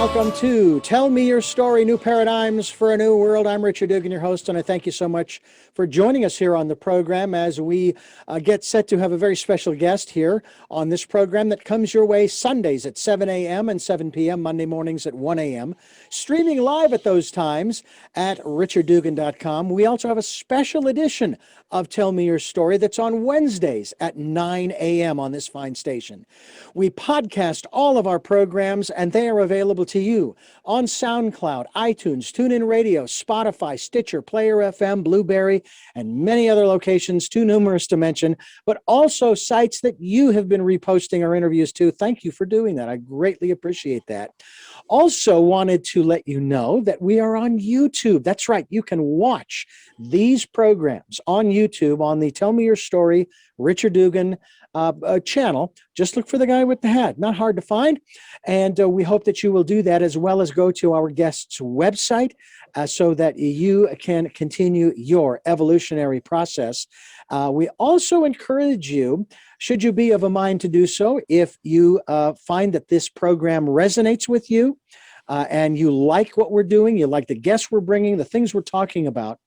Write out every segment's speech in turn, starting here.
welcome to Tell Me Your Story, New Paradigms for a New World. I'm Richard Dugan, your host, and I thank you so much for joining us here on the program as we get set to have a very special guest here on this program that comes your way Sundays at 7 a.m. and 7 p.m., Monday mornings at 1 a.m., streaming live at those times at richarddugan.com. We also have a special edition of Tell Me Your Story that's on Wednesdays at 9 a.m. on this fine station. We podcast all of our programs, and they are available to you on SoundCloud, iTunes, TuneIn Radio, Spotify, Stitcher, Player FM, Blueberry, and many other locations too numerous to mention, but also sites that you have been reposting our interviews to. Thank you for doing that. I greatly appreciate that. Also wanted to let you know that we are on YouTube. That's right. You can watch these programs on YouTube on the Tell Me Your Story, Richard Dugan channel. Just look for the guy with the hat. Not hard to find. And we hope that you will do that, as well as go to our guest's website so that you can continue your evolutionary process. We also encourage you, should you be of a mind to do so, if you find that this program resonates with you and you like what we're doing, you like the guests we're bringing, the things we're talking about,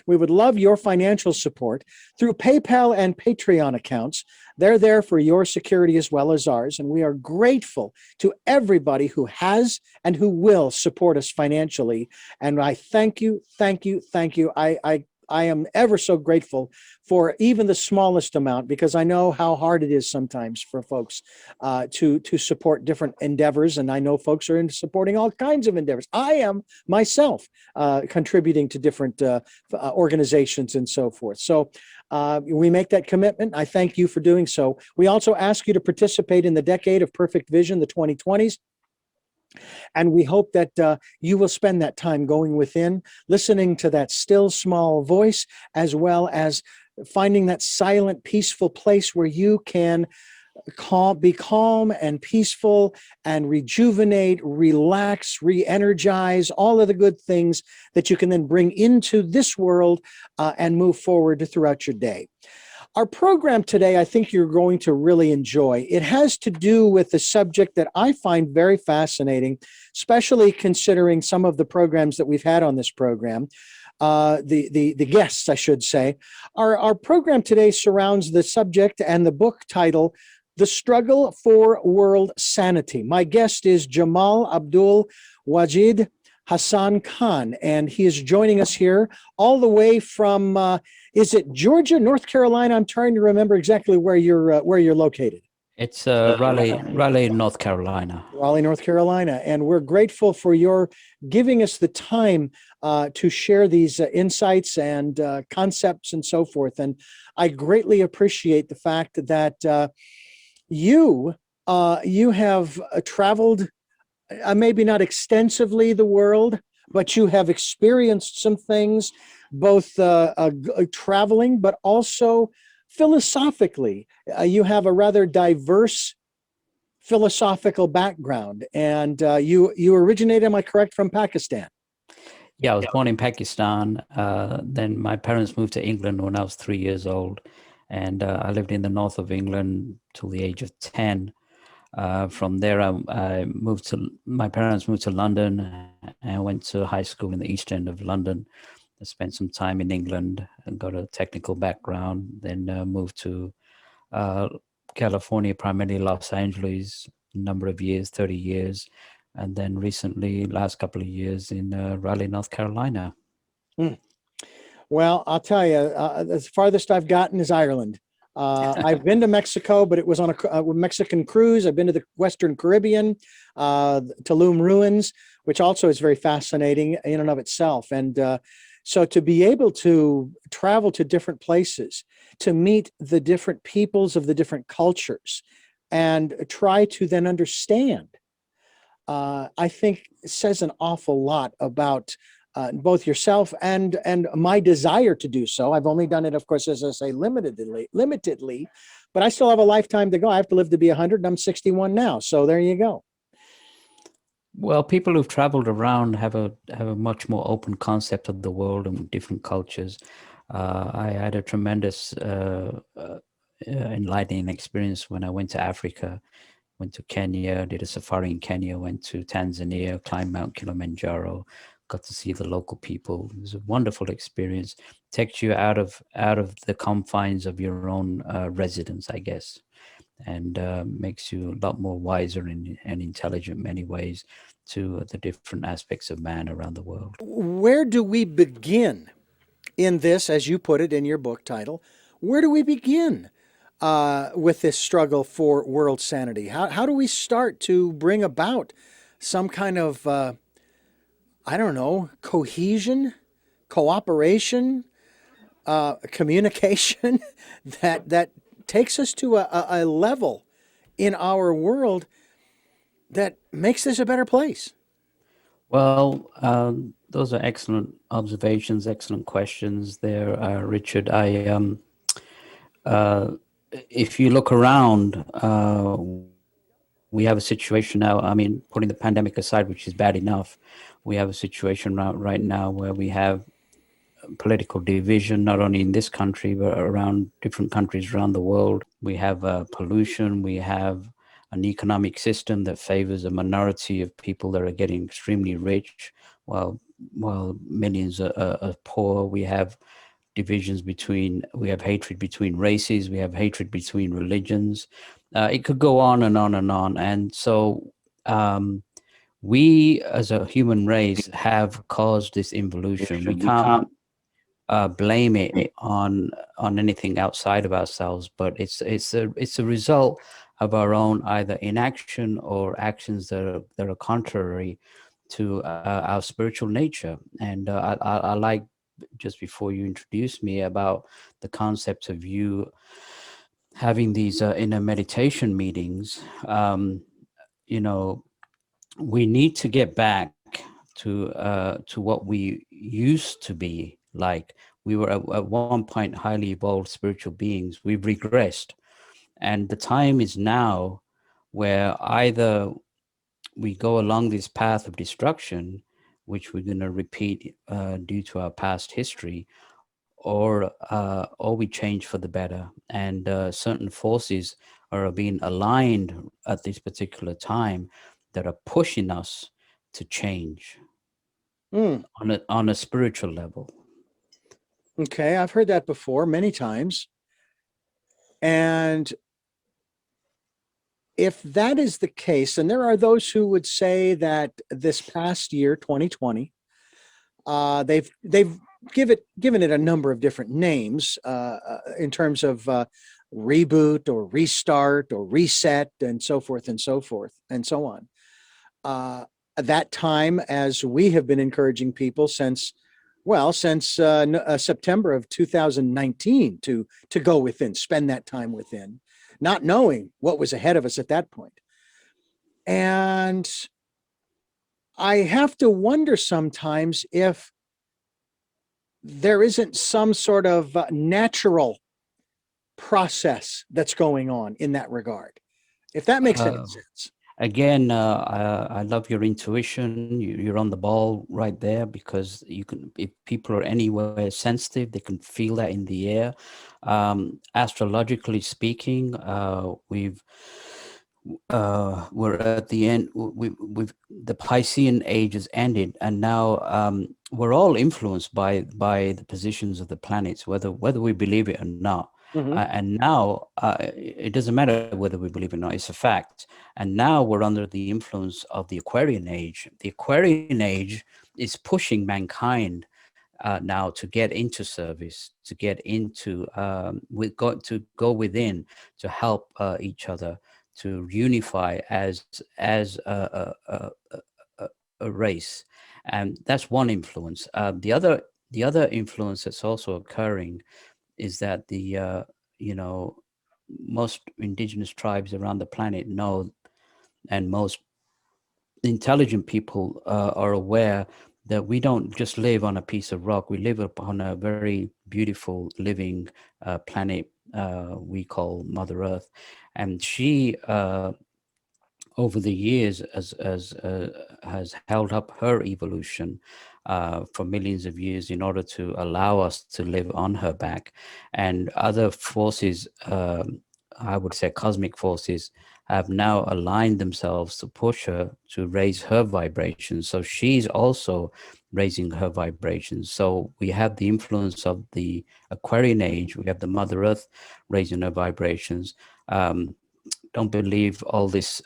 we would love your financial support through PayPal and Patreon accounts. They're there for your security as well as ours, and we are grateful to everybody who has and who will support us financially. And I thank you, thank you, thank you. I am ever so grateful for even the smallest amount, because I know how hard it is sometimes for folks to support different endeavors. And I know folks are into supporting all kinds of endeavors. I am myself contributing to different organizations and so forth. So we make that commitment. I thank you for doing so. We also ask you to participate in the Decade of Perfect Vision, the 2020s. And we hope that you will spend that time going within, listening to that still small voice, as as finding that silent, peaceful place where you can be calm and peaceful and rejuvenate, relax, re-energize, all of the good things that you can then bring into this world and move forward throughout your day. Our program today, I think you're going to really enjoy. It has to do with a subject that I find very fascinating, especially considering some of the programs that we've had on this program. The guests, I should say. Our program today surrounds the subject and the book title, The Struggle for World Sanity. My guest is Jamal Abdul Wajid Hassan Khan, and he is joining us here all the way from, is it Georgia, North Carolina? I'm trying to remember exactly where you're located. It's Raleigh, North Carolina. Raleigh, North Carolina. And we're grateful for your giving us the time to share these insights and concepts and so forth. And I greatly appreciate the fact that you have traveled maybe not extensively the world, but you have experienced some things, both traveling, but also philosophically. You have a rather diverse philosophical background, and you originated, am I correct, from Pakistan? Yeah, I was born in Pakistan. Then my parents moved to England when I was 3 years old, and I lived in the north of England till the age of 10. From there, my parents moved to London, and I went to high school in the East End of London. I spent some time in England and got a technical background, then moved to California, primarily Los Angeles, a number of years, 30 years. And then recently, last couple of years in Raleigh, North Carolina. Well, I'll tell you, the farthest I've gotten is Ireland. I've been to Mexico, but it was on a Mexican cruise. I've been to the Western Caribbean, Tulum ruins, which also is very fascinating in and of itself. And so to be able to travel to different places, to meet the different peoples of the different cultures, and try to then understand, I think says an awful lot about both yourself and my desire to do so. I've only done it, of course, as I say, limitedly, but I still have a lifetime to go. I have to live to be 100, and I'm 61 now. So there you go. Well, people who've traveled around have a much more open concept of the world and different cultures. I had a tremendous enlightening experience when I went to Africa went to Kenya, did a safari in Kenya, went to Tanzania, climbed Mount Kilimanjaro, got to see the local people. It was a wonderful experience. Takes you out of the confines of your own residence, I guess, and makes you a lot more wiser and intelligent in many ways to the different aspects of man around the world. Where do we begin in this, as you put it in your book title? Where do we begin with this struggle for world sanity? How do we start to bring about some kind of, I don't know, cohesion, cooperation, communication that takes us to a level in our world that makes this a better place? Well, those are excellent observations, excellent questions there, Richard. Uh, if you look around, we have a situation now. I mean, putting the pandemic aside, which is bad enough, we have a situation right now where we have political division, not only in this country, but around different countries around the world. We have pollution. We have an economic system that favors a minority of people that are getting extremely rich, while millions are poor. We have we have hatred between races, we have hatred between religions. It could go on and on and on. And so we as a human race have caused this involution. We can't blame it on anything outside of ourselves, but it's a result of our own either inaction or actions that are contrary to our spiritual nature. And I like, just before you introduced me, about the concept of you having these inner meditation meetings. You know, we need to get back to what we used to be like. We were at one point highly evolved spiritual beings. We've regressed, and the time is now where either we go along this path of destruction, which we're going to repeat due to our past history, or we change for the better. And certain forces are being aligned at this particular time that are pushing us to change Mm, on a spiritual level. okay, I've heard that before many times. And if that is the case, and there are those who would say that this past year, 2020, they've given it a number of different names in terms of reboot or restart or reset and so forth and so forth and so on. That time, as we have been encouraging people since September of 2019 to go within, spend that time within, not knowing what was ahead of us at that point. And I have to wonder sometimes if there isn't some sort of natural process that's going on in that regard, if that makes any Uh, sense. Again, I love your intuition. You're on the ball right there, because you can, if people are anywhere sensitive, they can feel that in the air. Astrologically speaking, we're at the end. We've the Piscean age has ended, and now we're all influenced by the positions of the planets, whether we believe it or not. Mm-hmm. And now it doesn't matter whether we believe it or not; it's a fact. And now we're under the influence of the Aquarian age. The Aquarian age is pushing mankind now to get into service, to get into to go within, to help each other, to unify as a race. And that's one influence. The other influence that's also occurring is that the you know most indigenous tribes around the planet know, and most intelligent people are aware, that we don't just live on a piece of rock. We live upon a very beautiful living planet we call Mother Earth. And she over the years has held up her evolution for millions of years in order to allow us to live on her back. And other forces, I would say cosmic forces, have now aligned themselves to push her to raise her vibrations. So she's also raising her vibrations. So we have the influence of the Aquarian age. We have the Mother Earth raising her vibrations. Don't believe all this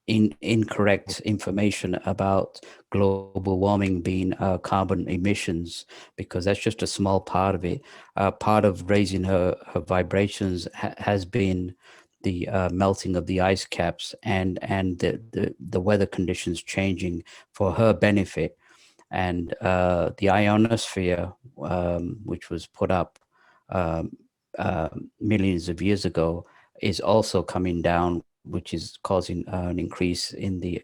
incorrect information about global warming being carbon emissions, because that's just a small part of it. Part of raising her vibrations has been the melting of the ice caps and the weather conditions changing for her benefit. And the ionosphere, which was put up millions of years ago, is also coming down, which is causing an increase in the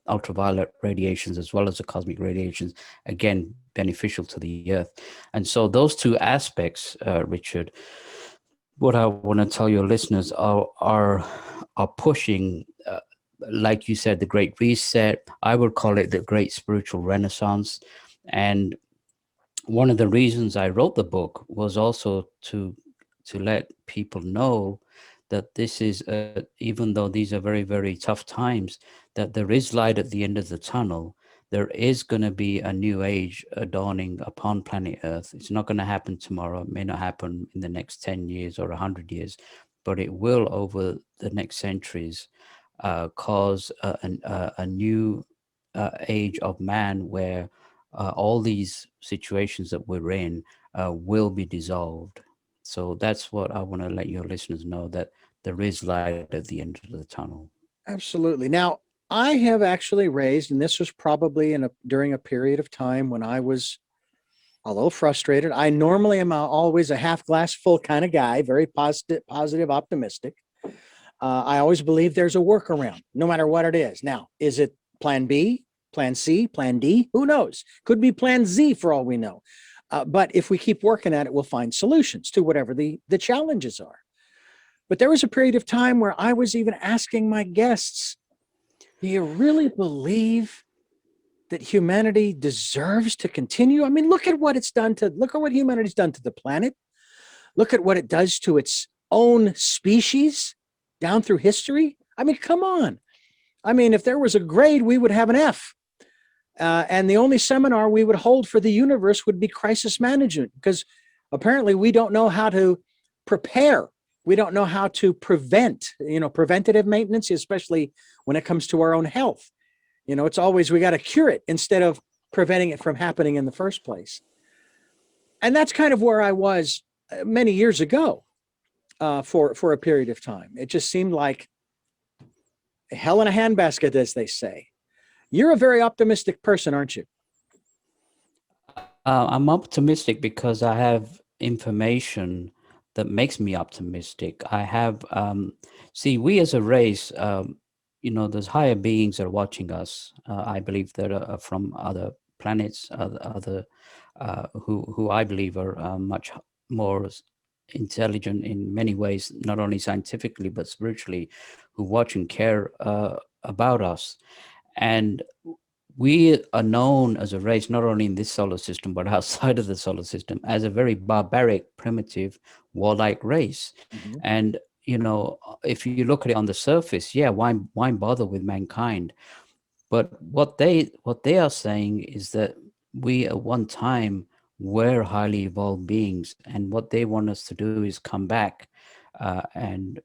ultraviolet radiations as well as the cosmic radiations, again, beneficial to the Earth. And so those two aspects, Richard, what I want to tell your listeners are pushing, like you said, the Great Reset. I would call it the Great Spiritual Renaissance. And one of the reasons I wrote the book was also to let people know that this is, even though these are very, very tough times, that there is light at the end of the tunnel. There is going to be a new age dawning upon planet Earth. It's not going to happen tomorrow. It may not happen in the next 10 years or 100 years, but it will over the next centuries cause a new age of man where all these situations that we're in will be dissolved. So that's what I want to let your listeners know, that there is light at the end of the tunnel. Absolutely. Now, I have actually raised, and this was probably during a period of time when I was a little frustrated. I normally am always a half glass full kind of guy, very positive, optimistic. I always believe there's a workaround, no matter what it is. Now, is it plan B, plan C, plan D? Who knows? Could be plan Z for all we know. But if we keep working at it, we'll find solutions to whatever the challenges are. But there was a period of time where I was even asking my guests, do you really believe that humanity deserves to continue? I mean, look at what humanity's done to the planet. Look at what it does to its own species down through history. I mean, come on. I mean, if there was a grade, we would have an F. And the only seminar we would hold for the universe would be crisis management, because apparently we don't know how to prepare. We don't know how to prevent, preventative maintenance, especially when it comes to our own health. It's always, we got to cure it instead of preventing it from happening in the first place. And that's kind of where I was many years ago for a period of time. It just seemed like hell in a handbasket, as they say. You're a very optimistic person, aren't you? I'm optimistic because I have information that makes me optimistic. I have, see, we as a race, there's higher beings that are watching us. I believe that are from other planets, other who I believe are much more intelligent in many ways, not only scientifically but spiritually, who watch and care about us. And we are known as a race, not only in this solar system, but outside of the solar system, as a very barbaric, primitive, warlike race. Mm-hmm. And, if you look at it on the surface, yeah, why bother with mankind? But what they are saying is that we at one time were highly evolved beings, and what they want us to do is come back and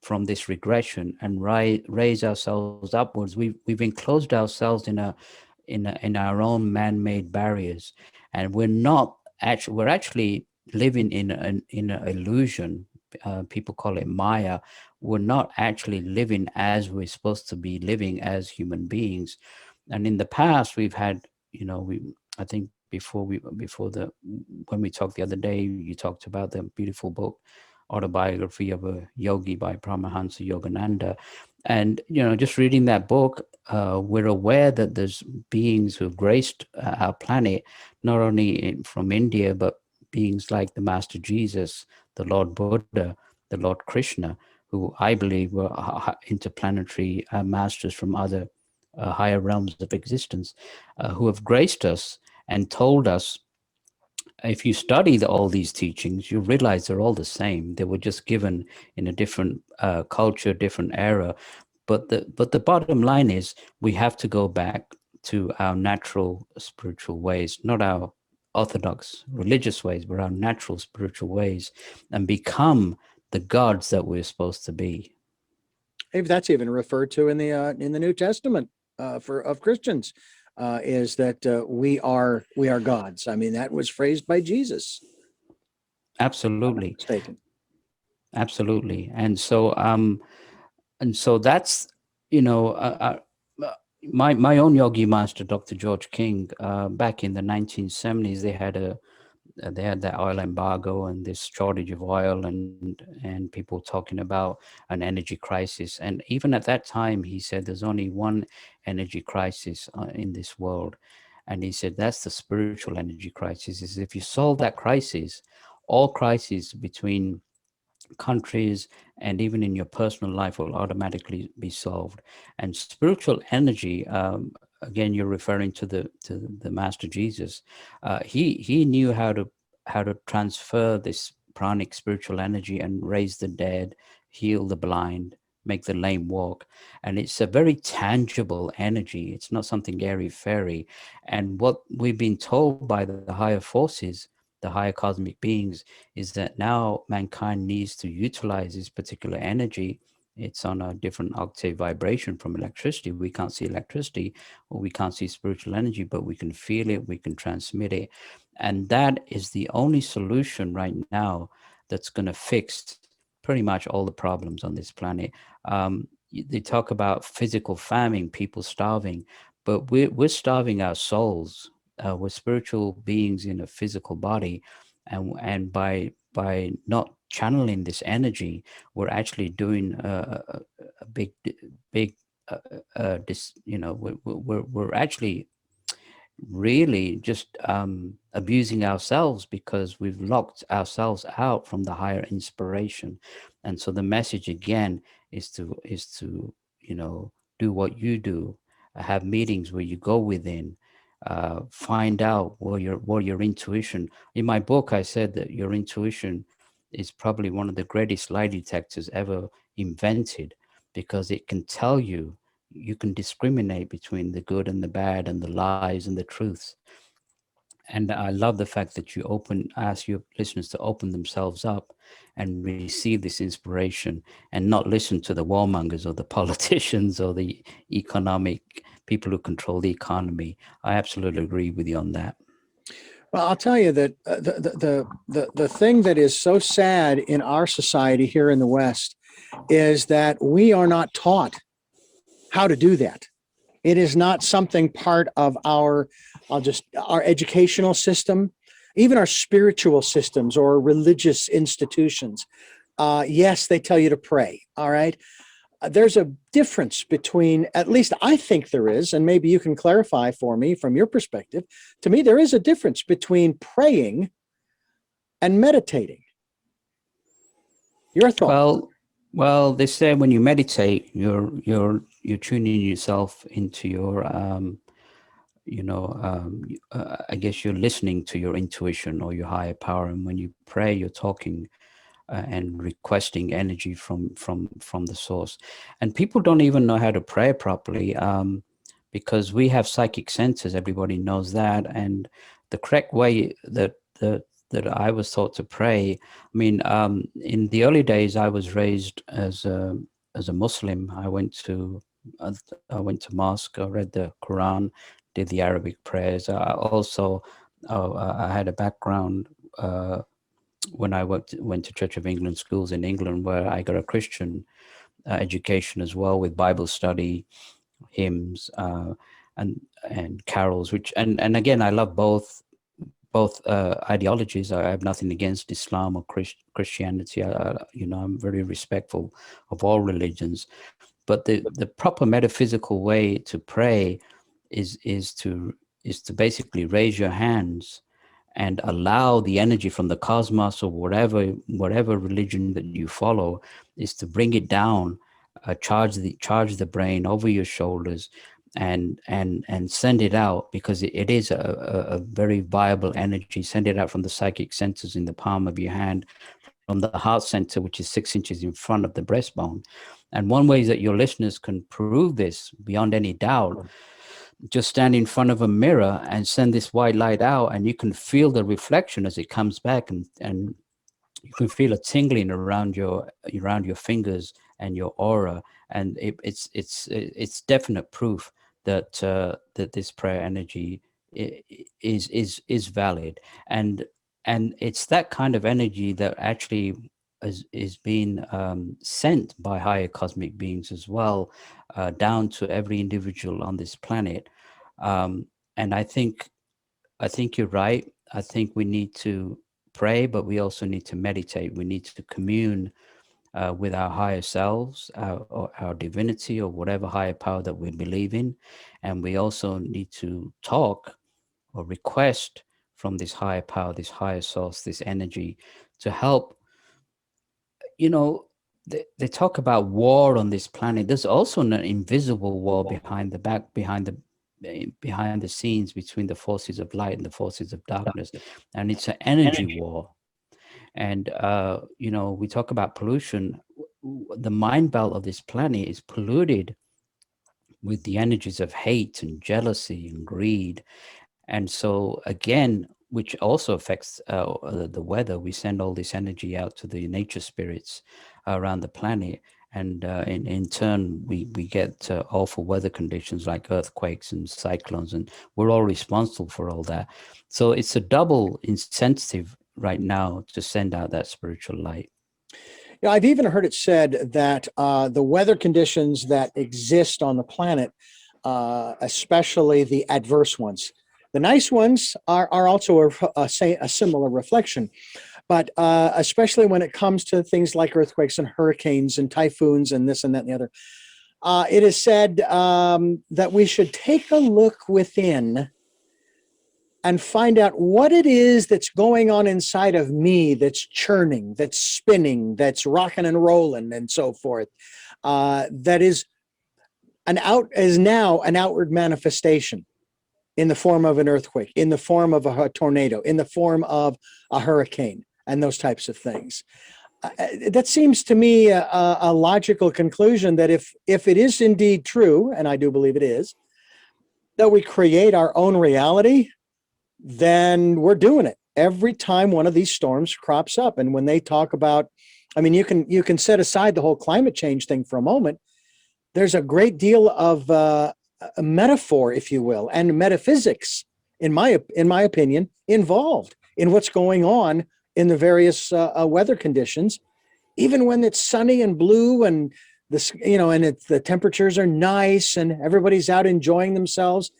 from this regression and raise ourselves upwards. We've enclosed ourselves in our own man-made barriers, and we're actually living in an illusion. People call it Maya. We're not actually living as we're supposed to be living as human beings. And in the past, we've had, I think when we talked the other day, you talked about the beautiful book, Autobiography of a Yogi by Paramahansa Yogananda. And, just reading that book, we're aware that there's beings who have graced our planet, not only from India, but beings like the Master Jesus, the Lord Buddha, the Lord Krishna, who I believe were interplanetary masters from other higher realms of existence, who have graced us and told us if you study all these teachings, you realize they're all the same. They were just given in a different culture, different era. But the bottom line is we have to go back to our natural spiritual ways, not our orthodox religious ways, but our natural spiritual ways, and become the gods that we're supposed to be. If that's even referred to in the New Testament for of Christians, is that we are gods. I mean, that was phrased by Jesus. If I'm not Absolutely, mistaken. absolutely. And so that's, you know, my own yogi master, Dr. George King, back in the 1970s, they had that oil embargo and this shortage of oil, and people talking about an energy crisis. And even at that time, he said there's only one energy crisis in this world, and he said that's the spiritual energy crisis. Is if you solve that crisis, all crises between countries and even in your personal life will automatically be solved. And spiritual energy, again, you're referring to the Master Jesus. He knew how to transfer this pranic spiritual energy and raise the dead, heal the blind, make the lame walk. And it's a very tangible energy. It's not something airy fairy. And what we've been told by the higher forces, the higher cosmic beings, is that now mankind needs to utilize this particular energy. It's on a different octave vibration from electricity. We can't see electricity, or we can't see spiritual energy, but we can feel it, we can transmit it. And that is the only solution right now that's going to fix pretty much all the problems on this planet. They talk about physical famine, people starving, but we're starving our souls. We're spiritual beings in a physical body, and by not channeling this energy, we're actually doing a big we're actually really just abusing ourselves, because we've locked ourselves out from the higher inspiration. And so the message again is to do what you do, have meetings where you go within, find out what your intuition. In my book, I said that your intuition is probably one of the greatest lie detectors ever invented, because it can tell you can discriminate between the good and the bad and the lies and the truths. And I love the fact that you ask your listeners to open themselves up and receive this inspiration, and not listen to the warmongers or the politicians or the economic people who control the economy. I absolutely agree with you on that. Well, I'll tell you that the thing that is so sad in our society here in the West is that we are not taught how to do that. It is not something part of our educational system, even our spiritual systems or religious institutions. Yes, they tell you to pray. All right. There's a difference between, at least I think there is, and maybe you can clarify for me from your perspective. To me, there is a difference between praying and meditating. Your thought? Well, they say when you meditate, you're tuning yourself into your I guess you're listening to your intuition or your higher power. And when you pray, you're talking and requesting energy from the source. And people don't even know how to pray properly, because we have psychic centers. Everybody knows that. And the correct way that I was taught to pray. I mean, in the early days, I was raised as a Muslim. I went to mosque. I read the Quran, did the Arabic prayers. I had a background when I went to Church of England schools in England, where I got a Christian education as well, with Bible study, hymns, and carols. And again, I love both ideologies. I have nothing against Islam or Christianity. I'm very respectful of all religions. But the proper metaphysical way to pray is to basically raise your hands and allow the energy from the cosmos, or whatever religion that you follow, is to bring it down, charge the brain over your shoulders, and send it out, because it is a very viable energy. Send it out from the psychic centers in the palm of your hand, from the heart center, which is 6 inches in front of the breastbone. And one way that your listeners can prove this beyond any doubt, just stand in front of a mirror and send this white light out, and you can feel the reflection as it comes back, and you can feel a tingling around your fingers and your aura, and it's definite proof that that this prayer energy is valid, and it's that kind of energy that actually is being sent by higher cosmic beings as well, down to every individual on this planet. And I think you're right. I think we need to pray, but we also need to meditate. We need to commune with our higher selves, or our divinity, or whatever higher power that we believe in. And we also need to talk or request from this higher power, this higher source, this energy, to help. You know, they talk about war on this planet. There's also an invisible war behind the scenes, between the forces of light and the forces of darkness, and it's an energy war. And we talk about pollution. The mind belt of this planet is polluted with the energies of hate and jealousy and greed. And so again, which also affects the weather. We send all this energy out to the nature spirits around the planet, and in turn we get awful weather conditions like earthquakes and cyclones, and we're all responsible for all that. So it's a double incentive right now to send out that spiritual light. Yeah, I've even heard it said that the weather conditions that exist on the planet, especially the adverse ones, the nice ones are also a similar reflection. But especially when it comes to things like earthquakes and hurricanes and typhoons and this and that and the other, it is said that we should take a look within and find out what it is that's going on inside of me, that's churning, that's spinning, that's rocking and rolling, and so forth. That is now an outward manifestation in the form of an earthquake, in the form of a tornado, in the form of a hurricane, and those types of things. That seems to me a logical conclusion, that if it is indeed true, and I do believe it is, that we create our own reality, then we're doing it every time one of these storms crops up. And when they talk about, I mean, you can set aside the whole climate change thing for a moment. There's a great deal of a metaphor, if you will, and metaphysics, in my opinion, involved in what's going on in the various weather conditions. Even when it's sunny and blue, and this, and the temperatures are nice, and everybody's out enjoying themselves,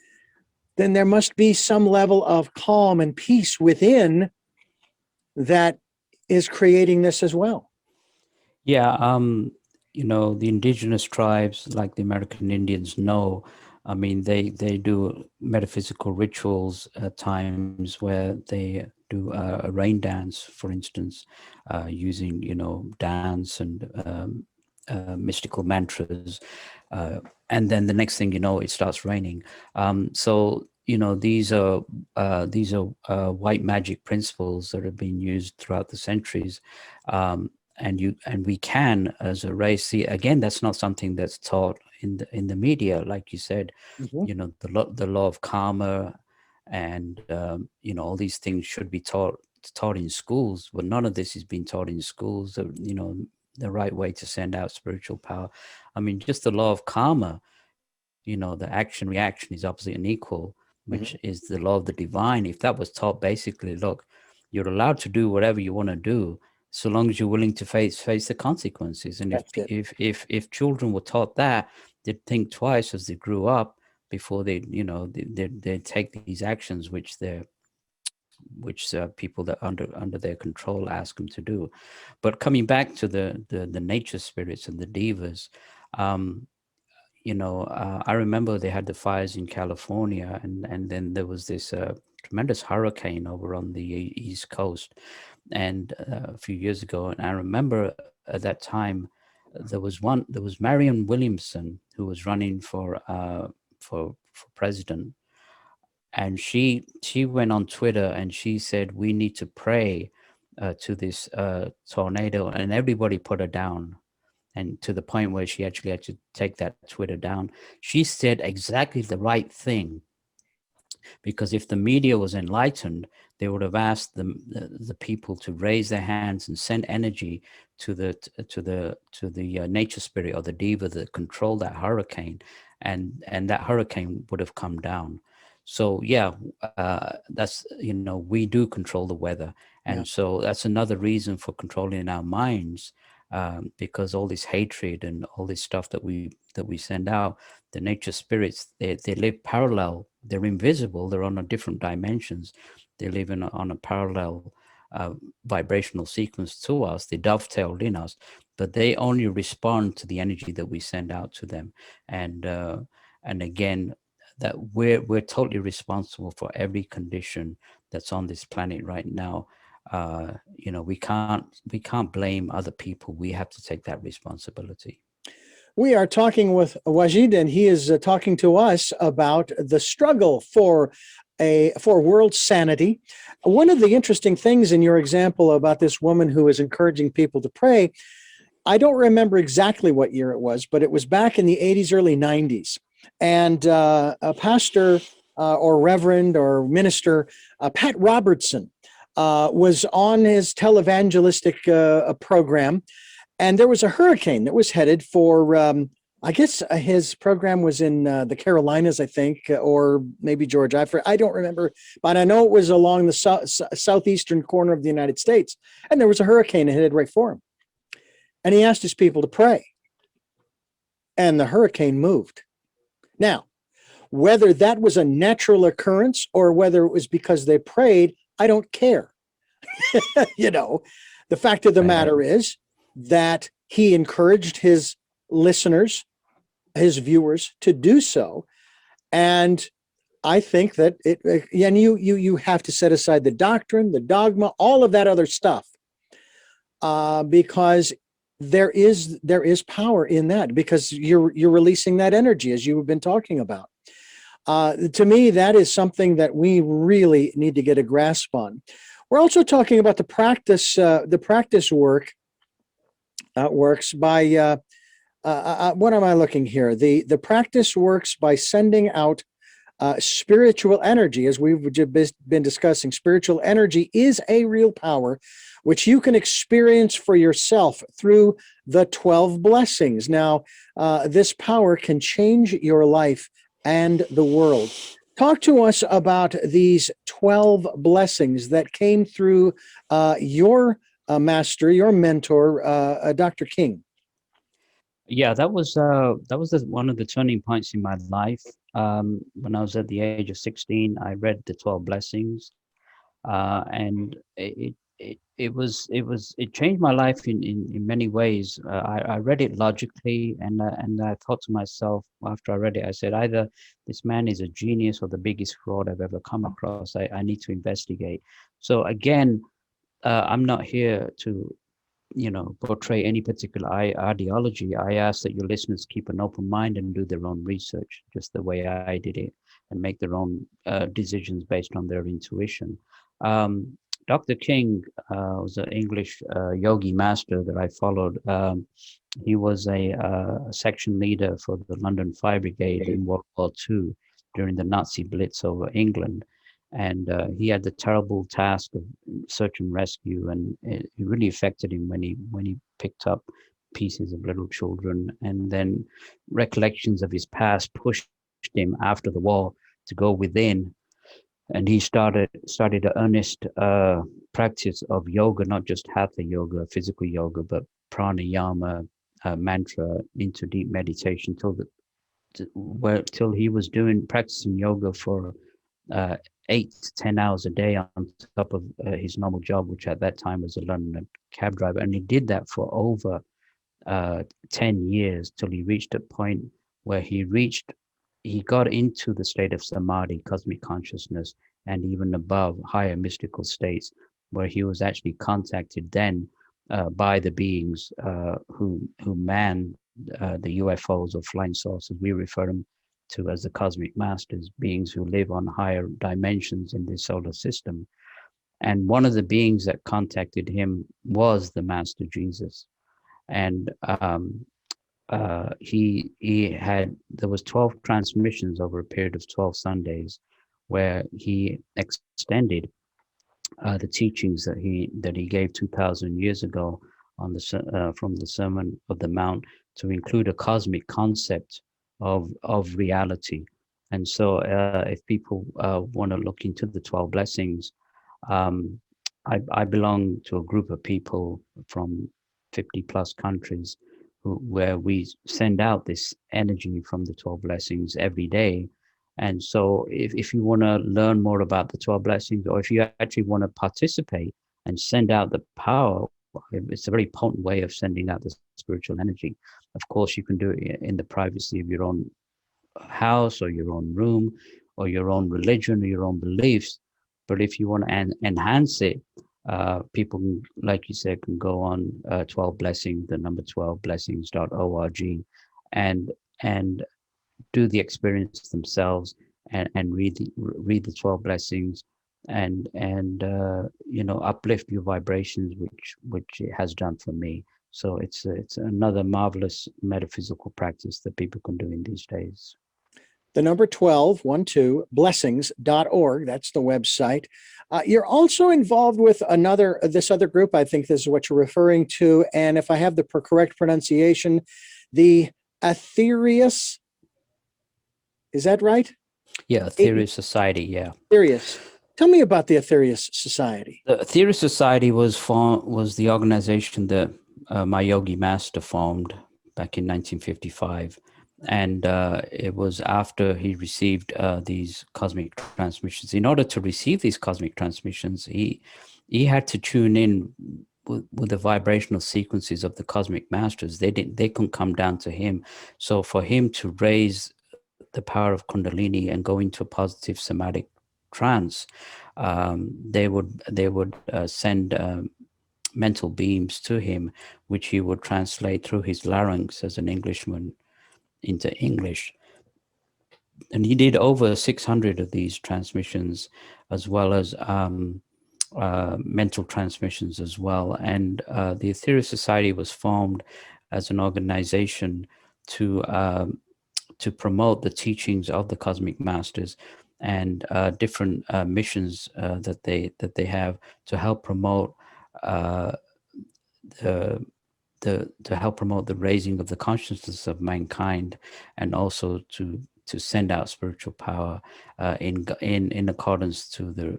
then there must be some level of calm and peace within that is creating this as well. Yeah, the indigenous tribes, like the American Indians, know. I mean, they do metaphysical rituals at times where they do a rain dance, for instance, using dance and mystical mantras, and then the next thing you know, it starts raining. So these are white magic principles that have been used throughout the centuries. And we can, as a race, see again. That's not something that's taught in the media, like you said. Mm-hmm. The law of karma, and all these things should be taught in schools, but none of this is being taught in schools. The right way to send out spiritual power. I mean, just the law of karma. The action reaction is opposite and equal, which Mm-hmm. is the law of the divine. If that was taught, basically, look, you're allowed to do whatever you want to do, so long as you're willing to face the consequences. And That's it. if children were taught that, they'd think twice as they grew up before they take these actions, which people that under their control ask them to do. But coming back to the nature spirits and the divas, um, I remember they had the fires in California, and then there was this tremendous hurricane over on the East Coast, and a few years ago. And I remember at that time there was Marion Williamson, who was running for for president. And she went on Twitter and she said we need to pray to this tornado, and everybody put her down. And to the point where she actually had to take that Twitter down. She said exactly the right thing, because if the media was enlightened, they would have asked the people to raise their hands and send energy to the nature spirit or the diva that controlled that hurricane, and that hurricane would have come down. So yeah, that's, we do control the weather, and so that's another reason for controlling our minds, because all this hatred and all this stuff that we send out, the nature spirits, they live parallel. They're invisible. They're on a different dimensions. They live on a parallel vibrational sequence to us. They dovetailed in us, but they only respond to the energy that we send out to them. And again, that we're totally responsible for every condition that's on this planet right now. We can't blame other people. We have to take that responsibility. We are talking with Wajid, and he is talking to us about the struggle for world sanity. One of the interesting things in your example about this woman who is encouraging people to pray, I don't remember exactly what year it was, but it was back in the 80s, early 90s. And a pastor or reverend or minister, Pat Robertson, was on his televangelistic program. And there was a hurricane that was headed for, I guess his program was in the Carolinas, I think, or maybe Georgia. I don't remember, but I know it was along the southeastern corner of the United States. And there was a hurricane headed right for him. And he asked his people to pray. And the hurricane moved. Now, whether that was a natural occurrence or whether it was because they prayed, I don't care. The fact of the matter is that he encouraged his listeners, his viewers, to do so. And I think that you have to set aside the doctrine, the dogma, all of that other stuff, because there is power in that, because you're releasing that energy, as you have been talking about. To me, that is something that we really need to get a grasp on. We're also talking about the practice works by what am I looking here? The practice works by sending out spiritual energy, as we've been discussing. Spiritual energy is a real power which you can experience for yourself through the 12 blessings. Now, this power can change your life and the world. Talk to us about these 12 blessings that came through your master, your mentor, Dr. King. Yeah, that was one of the turning points in my life. When I was at the age of 16, I read the 12 blessings, and it changed my life in many ways. I read it logically, and I thought to myself after I read it, I said, either this man is a genius or the biggest fraud I've ever come across. I need to investigate. So again, I'm not here to portray any particular ideology. I ask that your listeners keep an open mind and do their own research, just the way I did it, and make their own decisions based on their intuition. Dr. King was an English yogi master that I followed. He was a section leader for the London Fire Brigade in World War II during the Nazi Blitz over England. And he had the terrible task of search and rescue, and it really affected him when he picked up pieces of little children. And then recollections of his past pushed him after the war to go within, and he started an earnest practice of yoga, not just hatha yoga, physical yoga, but pranayama, mantra, into deep meditation till he was practicing yoga for 8 to 10 hours a day on top of his normal job, which at that time was a London cab driver. And he did that for over 10 years till he reached a point where he got into the state of samadhi, cosmic consciousness, and even above, higher mystical states, where he was actually contacted then by the beings who man the UFOs or flying saucers. We refer them to as the cosmic masters, beings who live on higher dimensions in the solar system. And one of the beings that contacted him was the Master Jesus. And he had, there was 12 transmissions over a period of 12 Sundays where he extended the teachings that he gave 2,000 years ago on the from the Sermon of the Mount to include a cosmic concept of reality. And so, if people want to look into the 12 blessings, um, I belong to a group of people from 50 plus countries where we send out this energy from the 12 blessings every day. And so if you want to learn more about the 12 blessings, or if you actually want to participate and send out the power, it's a very potent way of sending out the spiritual energy. Of course, you can do it in the privacy of your own house or your own room or your own religion or your own beliefs. But if you want to enhance it, people, like you said, can go on 12 blessings, the number 12 blessings.org, and do the experience themselves, and read the 12 blessings, and uplift your vibrations, which it has done for me. So it's another marvelous metaphysical practice that people can do in these days. The number 12, 12, blessings.org. That's the website. You're also involved with this other group. I think this is what you're referring to. And if I have the correct pronunciation, the Aetherius, is that right? Yeah, Aetherius Society, yeah. Aetherius. Tell me about the Aetherius Society. The Aetherius Society was the organization that my yogi master formed back in 1955. And it was after he received these cosmic transmissions. In order to receive these cosmic transmissions, he had to tune in with the vibrational sequences of the cosmic masters. They couldn't come down to him. So for him to raise the power of Kundalini and go into a positive somatic trance, they would send mental beams to him, which he would translate through his larynx as an Englishman into English. And he did over 600 of these transmissions, as well as mental transmissions as well. And the Aetherius Society was formed as an organization to promote the teachings of the cosmic masters and different missions that they have to help promote to help promote the raising of the consciousness of mankind, and also to send out spiritual power in accordance to the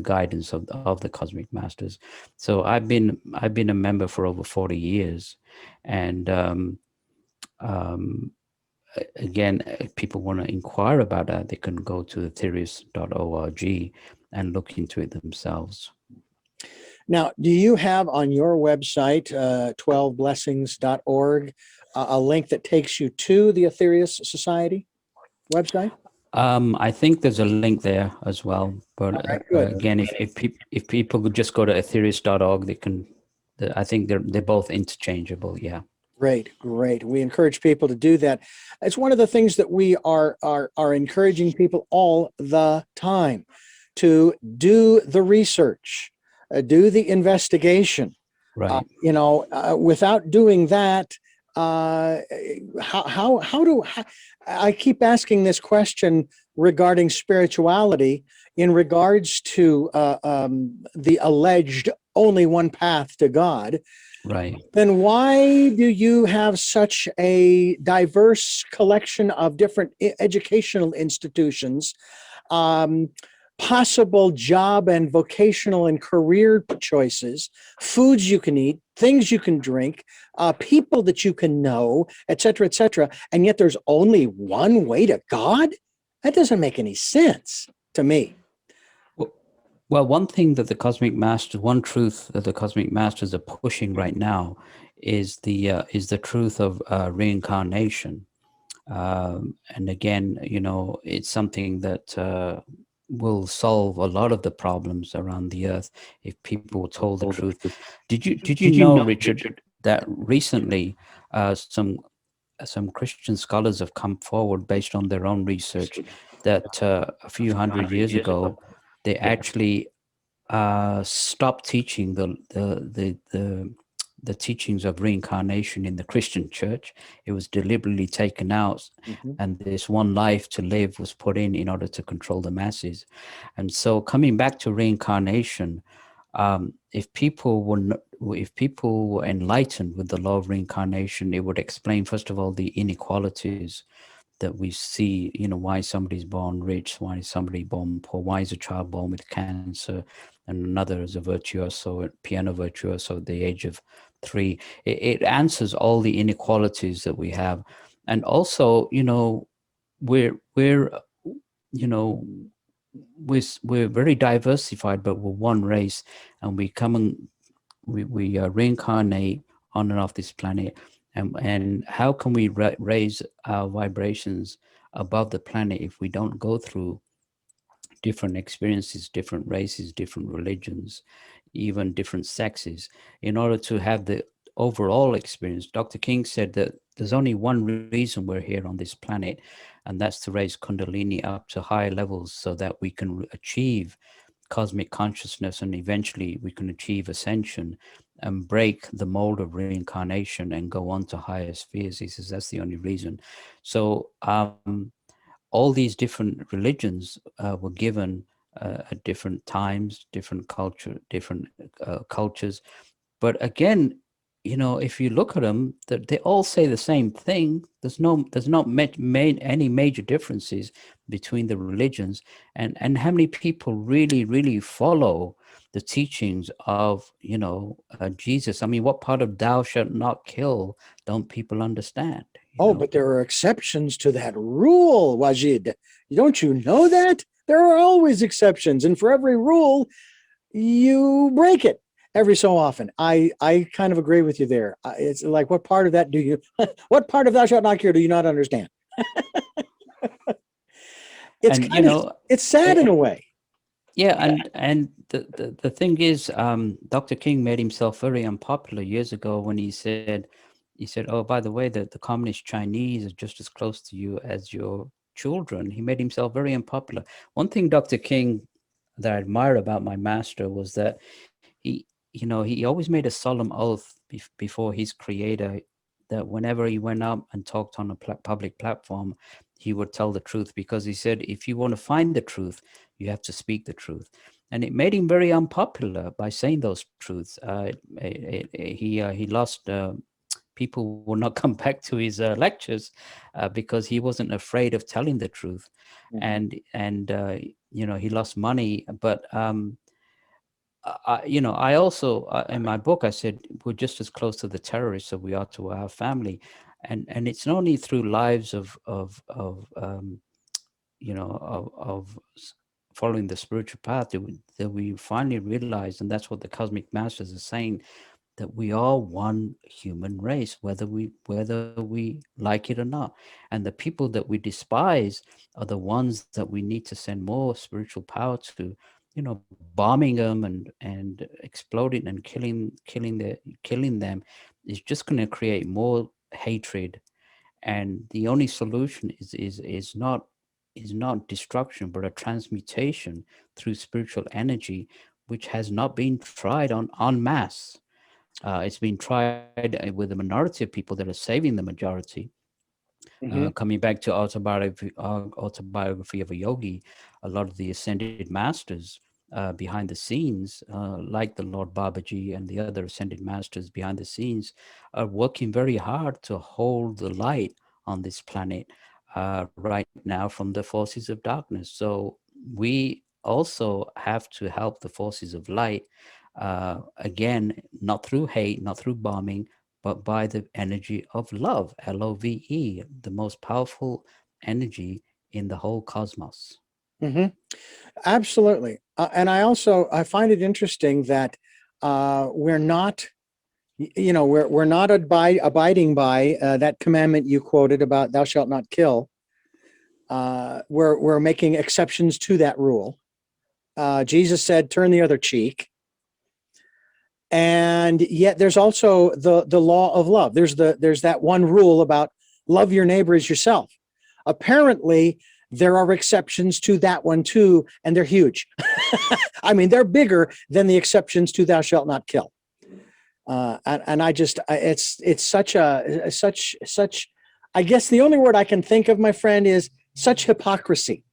guidance of the cosmic masters. So I've been a member for over 40 years, and again, if people want to inquire about that, they can go to aetherius.org and look into it themselves. Now, do you have on your website, 12blessings.org, a link that takes you to the Aetherius Society website? I think there's a link there as well. But again, if people could just go to aetherius.org, they can. I think they're both interchangeable. Yeah. Great. We encourage people to do that. It's one of the things that we are encouraging people all the time to do the research, do the investigation. Right. Without doing that, how I keep asking this question regarding spirituality in regards to the alleged only one path to God. Right. Then why do you have such a diverse collection of different educational institutions, possible job and vocational and career choices, foods you can eat, things you can drink, people that you can know, et cetera, and yet there's only one way to God? That doesn't make any sense to me. Well, one thing that the cosmic masters, one truth that the cosmic masters are pushing right now is the truth of reincarnation. And again, it's something that will solve a lot of the problems around the earth if people were told the truth. Did you know, Richard, that recently some some Christian scholars have come forward based on their own research that a few hundred years ago, they actually stopped teaching the teachings of reincarnation in the Christian church. It was deliberately taken out, and this one life to live was put in order to control the masses. And so, coming back to reincarnation, if people were enlightened with the law of reincarnation, it would explain, first of all, the inequalities that we see, why somebody's born rich, why is somebody born poor, why is a child born with cancer, and another is a virtuoso, a piano virtuoso at the age of 3. It answers all the inequalities that we have. And also, we're very diversified, but we're one race, and we reincarnate on and off this planet. And how can we raise our vibrations above the planet if we don't go through different experiences, different races, different religions, even different sexes, in order to have the overall experience? Dr. King said that there's only one reason we're here on this planet, and that's to raise Kundalini up to higher levels so that we can achieve cosmic consciousness, and eventually we can achieve ascension and break the mold of reincarnation and go on to higher spheres. He says that's the only reason. So all these different religions were given at different times, different cultures. But again, if you look at them, they all say the same thing. There's not made any major differences between the religions, and how many people really follow the teachings of Jesus? I mean, what part of "thou shalt not kill" don't people understand? But there are exceptions to that rule, Wajid. Don't you know that? There are always exceptions, and for every rule, you break it every so often. I kind of agree with you there. It's like, what part of that what part of "thou shalt not kill" do you not understand? It's sad in a way. Yeah, and the thing is, Dr. King made himself very unpopular years ago when he said, "Oh, by the way, the communist Chinese are just as close to you as your children." He made himself very unpopular. One thing Dr. King that I admire about my master was that he always made a solemn oath before his creator that whenever he went up and talked on a public platform, he would tell the truth, because he said, if you want to find the truth, you have to speak the truth. And it made him very unpopular by saying those truths. He lost. People will not come back to his lectures because he wasn't afraid of telling the truth. And he lost money, but I also in my book I said we're just as close to the terrorists as we are to our family, and it's not only through lives of following the spiritual path that we finally realize, and that's what the cosmic masters are saying, that we are one human race, whether we like it or not. And the people that we despise are the ones that we need to send more spiritual power to, bombing them and exploding and killing them is just going to create more hatred. And the only solution is not destruction, but a transmutation through spiritual energy, which has not been tried on en masse. It's been tried with a minority of people that are saving the majority. Coming back to autobiography of a yogi, a lot of the ascended masters behind the scenes, like the Lord Babaji and the other ascended masters behind the scenes, are working very hard to hold the light on this planet right now from the forces of darkness. So we also have to help the forces of light, again, not through hate, not through bombing, but by the energy of love, LOVE, the most powerful energy in the whole cosmos. Absolutely. And I find it interesting that we're not, we're not abiding by that commandment you quoted about "thou shalt not kill." We're making exceptions to that rule. Jesus said, "turn the other cheek." And yet there's also the law of love. There's that one rule about love your neighbor as yourself. Apparently, there are exceptions to that one too, and they're huge. I mean, they're bigger than the exceptions to thou shalt not kill. And I just, it's such a, such, I guess the only word I can think of, my friend, is such hypocrisy,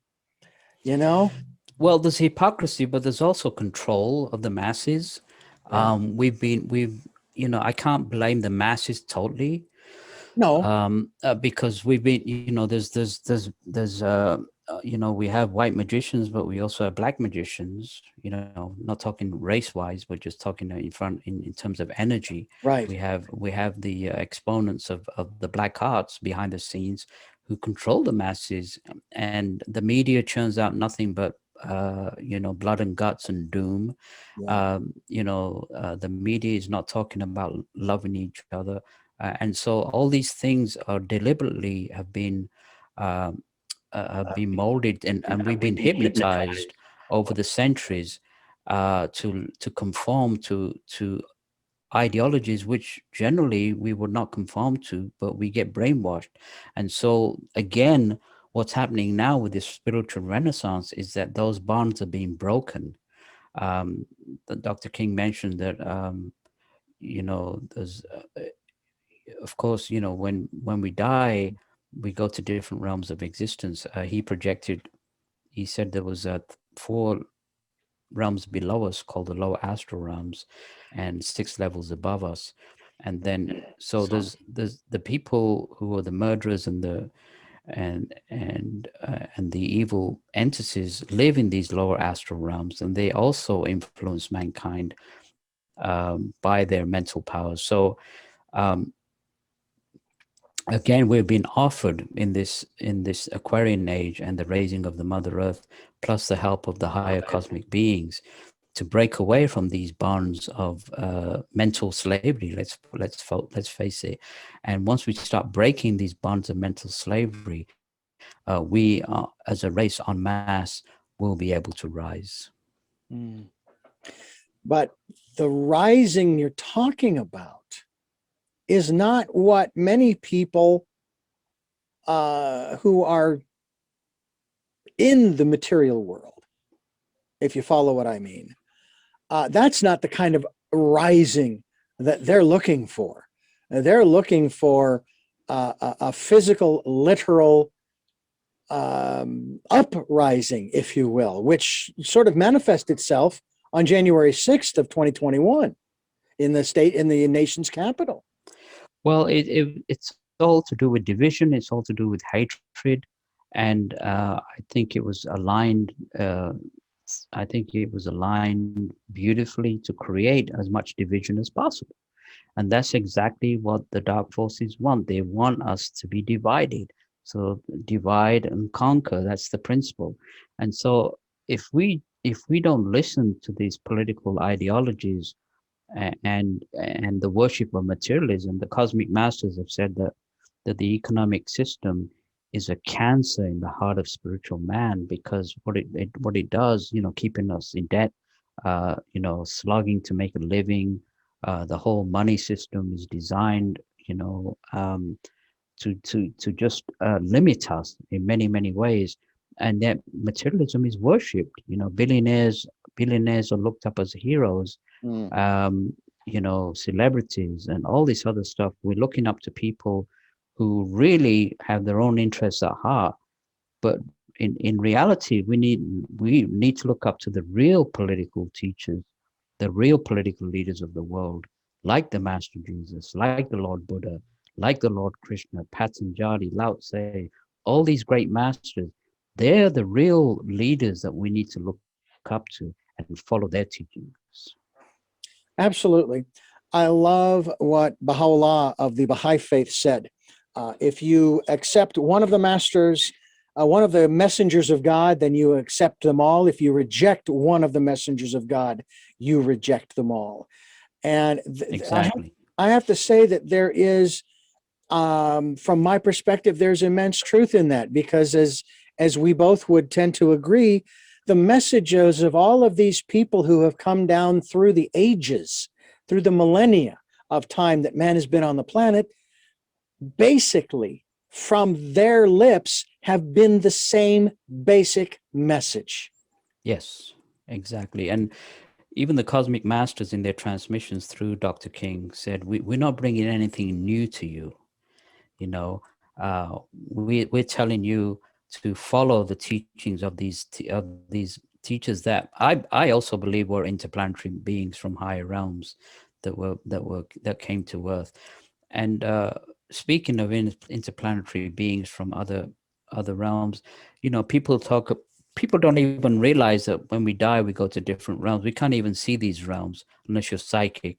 you know? Well, there's hypocrisy, but there's also control of the masses. Yeah. I can't blame the masses totally, No. because we've been, we have white magicians, but we also have black magicians. Not talking race wise, but just talking in terms of energy. Right. We have the exponents of the black arts behind the scenes who control the masses, and the media churns out nothing but blood and guts and doom. Yeah. The media is not talking about loving each other. And so all these things are deliberately have been molded, and we've been hypnotized over the centuries to conform to ideologies which generally we would not conform to, but we get brainwashed. And so again, what's happening now with this spiritual renaissance is that those bonds are being broken. Dr. King mentioned that there's of course, when we die, we go to different realms of existence. He said there was 4 realms below us called the lower astral realms, and 6 levels above us. And then, so there's the people who are the murderers and the evil entities live in these lower astral realms, and they also influence mankind by their mental powers. So um, again, we've been offered in this Aquarian age and the raising of the Mother Earth, plus the help of the higher cosmic beings, to break away from these bonds of mental slavery. Let's face it. And once we start breaking these bonds of mental slavery, we as a race en masse will be able to rise. Mm. But the rising you're talking about is not what many people who are in the material world, if you follow what I mean, that's not the kind of rising that they're looking for. They're looking for a physical, literal uprising, if you will, which sort of manifests itself on January 6th of 2021 in the nation's capital. Well, it's all to do with division. It's all to do with hatred, and I think it was aligned. I think it was aligned beautifully to create as much division as possible, and that's exactly what the dark forces want. They want us to be divided. So divide and conquer. That's the principle. And so if we don't listen to these political ideologies and the worship of materialism, the cosmic masters have said that the economic system is a cancer in the heart of spiritual man, because what it does, keeping us in debt, slugging to make a living. The whole money system is designed, to just limit us in many ways, and that materialism is worshipped. Billionaires are looked up as heroes. Mm. Celebrities and all this other stuff. We're looking up to people who really have their own interests at heart. But in reality, we need to look up to the real political teachers, the real political leaders of the world, like the Master Jesus, like the Lord Buddha, like the Lord Krishna, Patanjali, Lao Tse, all these great masters. They're the real leaders that we need to look up to and follow their teachings. Absolutely. I love what Baha'u'llah of the Baha'i faith said. If you accept one of the masters, one of the messengers of God, then you accept them all. If you reject one of the messengers of God, you reject them all. And exactly. I have to say that there is, from my perspective, there's immense truth in that, because as we both would tend to agree, the messages of all of these people who have come down through the ages, through the millennia of time that man has been on the planet, basically from their lips have been the same basic message. Yes, exactly. And even the cosmic masters in their transmissions through Dr. King said, we're not bringing anything new to you. You know, we're telling you to follow the teachings of these teachers that I also believe were interplanetary beings from higher realms that came to Earth. And speaking of interplanetary beings from other realms, you know, people don't even realize that when we die, we go to different realms. We can't even see these realms unless you're psychic.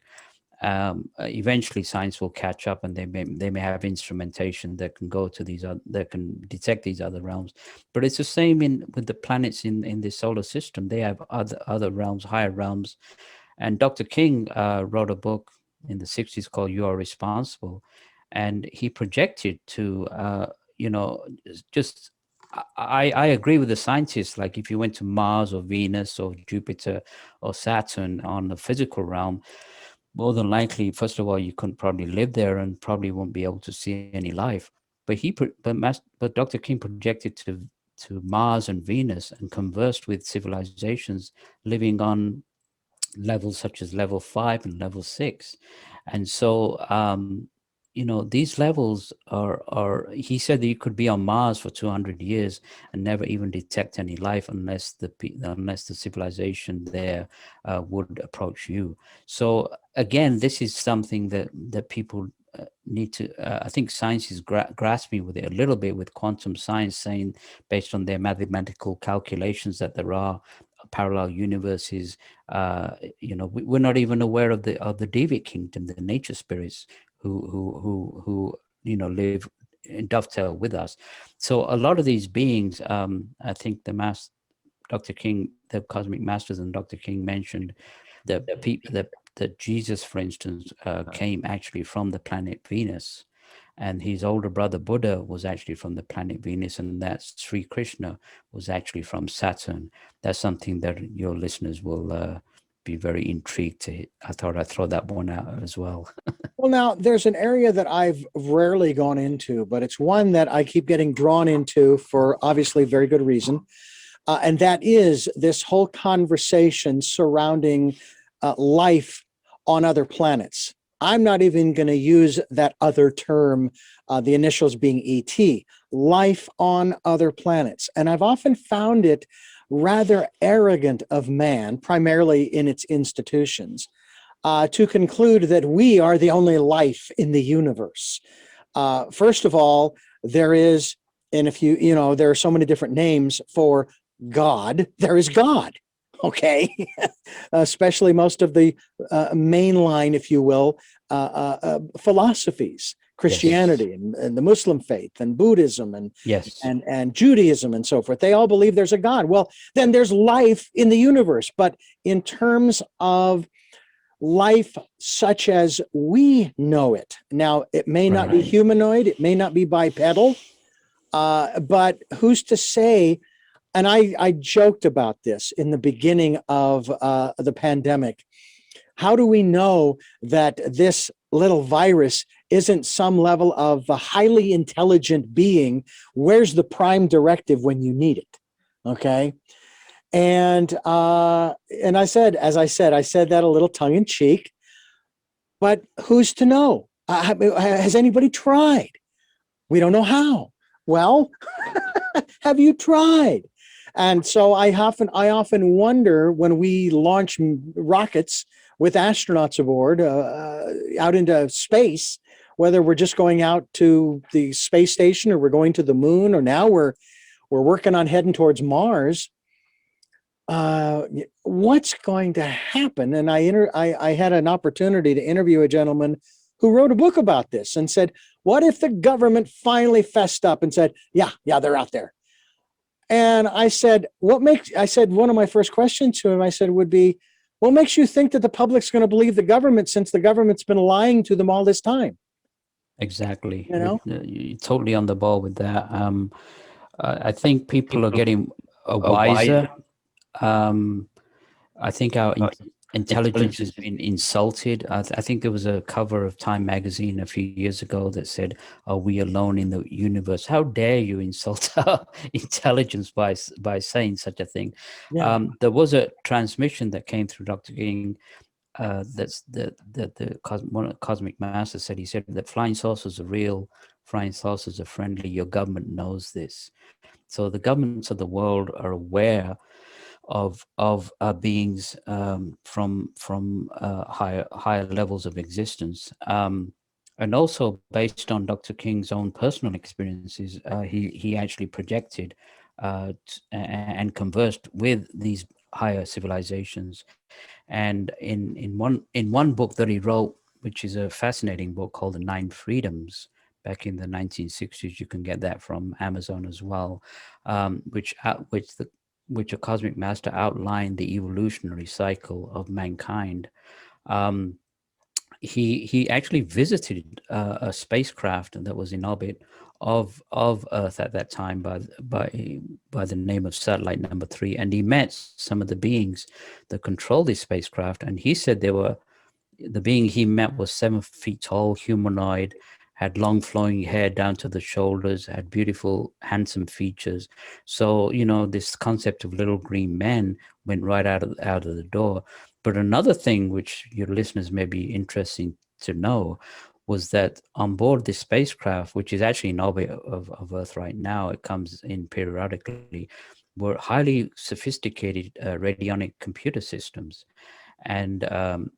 Eventually science will catch up, and they may have instrumentation that can go to that can detect these other realms. But it's the same with the planets in the solar system. They have other realms, higher realms. And Dr. King wrote a book in the 60s called You Are Responsible, and he projected to just I agree with the scientists. Like, if you went to Mars or Venus or Jupiter or Saturn on the physical realm, more than likely, first of all, you couldn't probably live there and probably won't be able to see any life. But Dr. King projected to Mars and Venus and conversed with civilizations living on levels such as level 5 and level 6. And so these levels are he said that you could be on Mars for 200 years and never even detect any life unless the civilization there would approach you. So again, this is something that people need to I think science is grasping with it a little bit, with quantum science saying, based on their mathematical calculations, that there are parallel universes. We're not even aware of the Deviant kingdom, the nature spirits who live in dovetail with us. So a lot of these beings, I think Dr. King, the cosmic masters and Dr. King mentioned that Jesus, for instance, came actually from the planet Venus, and his older brother Buddha was actually from the planet Venus, and that Sri Krishna was actually from Saturn. That's something that your listeners will be very intrigued to. I thought I'd throw that one out as well. Well, now there's an area that I've rarely gone into, but it's one that I keep getting drawn into for obviously very good reason. And that is this whole conversation surrounding life on other planets. I'm not even going to use that other term, the initials being ET, life on other planets. And I've often found it rather arrogant of man, primarily in its institutions, to conclude that we are the only life in the universe. First of all, there is, and if there are so many different names for God, there is God, okay? Especially most of the mainline, if you will, philosophies, Christianity, Yes. and the Muslim faith and Buddhism and, Yes. and Judaism and so forth. They all believe there's a God. Well, then there's life in the universe. But in terms of life such as we know it, now it may not be humanoid, it may not be bipedal, but who's to say? And I joked about this in the beginning of the pandemic. How do we know that this little virus isn't some level of a highly intelligent being? Where's the prime directive when you need it? Okay. And I said that a little tongue in cheek, but who's to know? Has anybody tried? We don't know how. Well, have you tried? And so I often wonder, when we launch rockets with astronauts aboard out into space, whether we're just going out to the space station or we're going to the moon, or now we're working on heading towards Mars. What's going to happen? And I had an opportunity to interview a gentleman who wrote a book about this and said, what if the government finally fessed up and said, yeah, they're out there? And I said, one of my first questions to him, I said, would be, what makes you think that the public's going to believe the government, since the government's been lying to them all this time? Exactly. You're totally on the ball with that. I think people are getting wiser. I think intelligence has been insulted. I think there was a cover of Time magazine a few years ago that said, "Are we alone in the universe?" How dare you insult our intelligence by saying such a thing? Yeah. There was a transmission that came through Dr. King. That's one of the cosmic masters said. He said that flying saucers are real, flying saucers are friendly. Your government knows this. So the governments of the world are aware of beings from higher levels of existence, and also based on Dr. King's own personal experiences, he actually projected and conversed with these higher civilizations. And in one book that he wrote, which is a fascinating book called The Nine Freedoms, back in the 1960s, you can get that from Amazon as well, which a cosmic master outlined the evolutionary cycle of mankind. Um, he actually visited a spacecraft that was in orbit of Earth at that time by the name of Satellite Number 3, and he met some of the beings that control this spacecraft, and he said the being he met was 7 feet tall, humanoid, had long flowing hair down to the shoulders, had beautiful, handsome features. So, this concept of little green men went right out of the door. But another thing which your listeners may be interesting to know was that on board this spacecraft, which is actually in orbit of Earth right now, it comes in periodically, were highly sophisticated radionic computer systems. And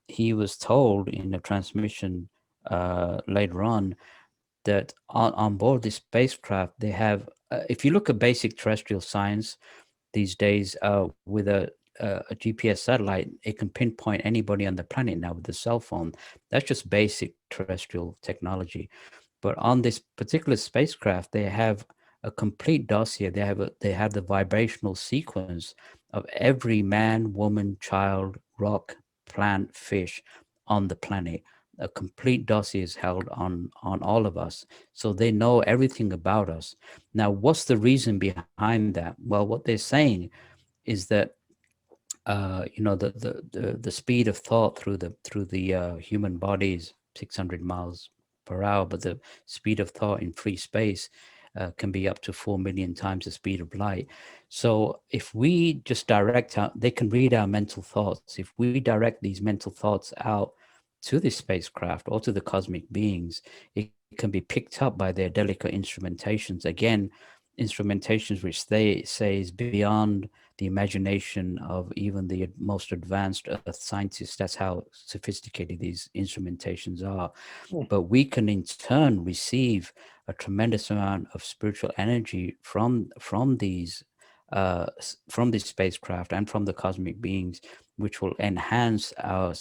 he was told in a transmission later on that on board this spacecraft, they have, if you look at basic terrestrial science these days, with a GPS satellite, it can pinpoint anybody on the planet now with a cell phone. That's just basic terrestrial technology. But on this particular spacecraft, they have a complete dossier. They have the vibrational sequence of every man, woman, child, rock, plant, fish on the planet. A complete dossier is held on all of us, so they know everything about us. Now, what's the reason behind that? Well, what they're saying is that the speed of thought through the human body is 600 miles per hour, but the speed of thought in free space can be up to 4 million times the speed of light. So if we just they can read our mental thoughts. If we direct these mental thoughts out to this spacecraft or to the cosmic beings, it can be picked up by their delicate instrumentations. Again, instrumentations which they say is beyond the imagination of even the most advanced Earth scientists. That's how sophisticated these instrumentations are. But we can in turn receive a tremendous amount of spiritual energy from these from this spacecraft and from the cosmic beings, which will enhance our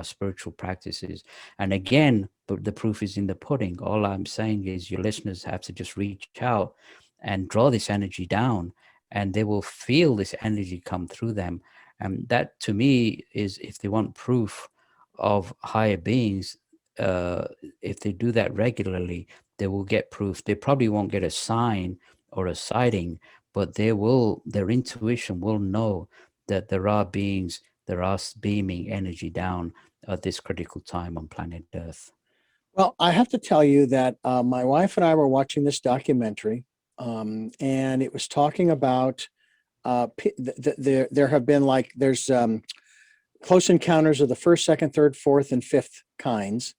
spiritual practices. And again, the proof is in the pudding. All I'm saying is your listeners have to just reach out and draw this energy down, and they will feel this energy come through them. And that, to me, is, if they want proof of higher beings, if they do that regularly, they will get proof. They probably won't get a sign or a sighting, but their intuition will know that there are beings that are beaming energy down at this critical time on planet Earth. Well, I have to tell you that my wife and I were watching this documentary, and it was talking about there have been there's close encounters of the first, second, third, fourth, and fifth kinds.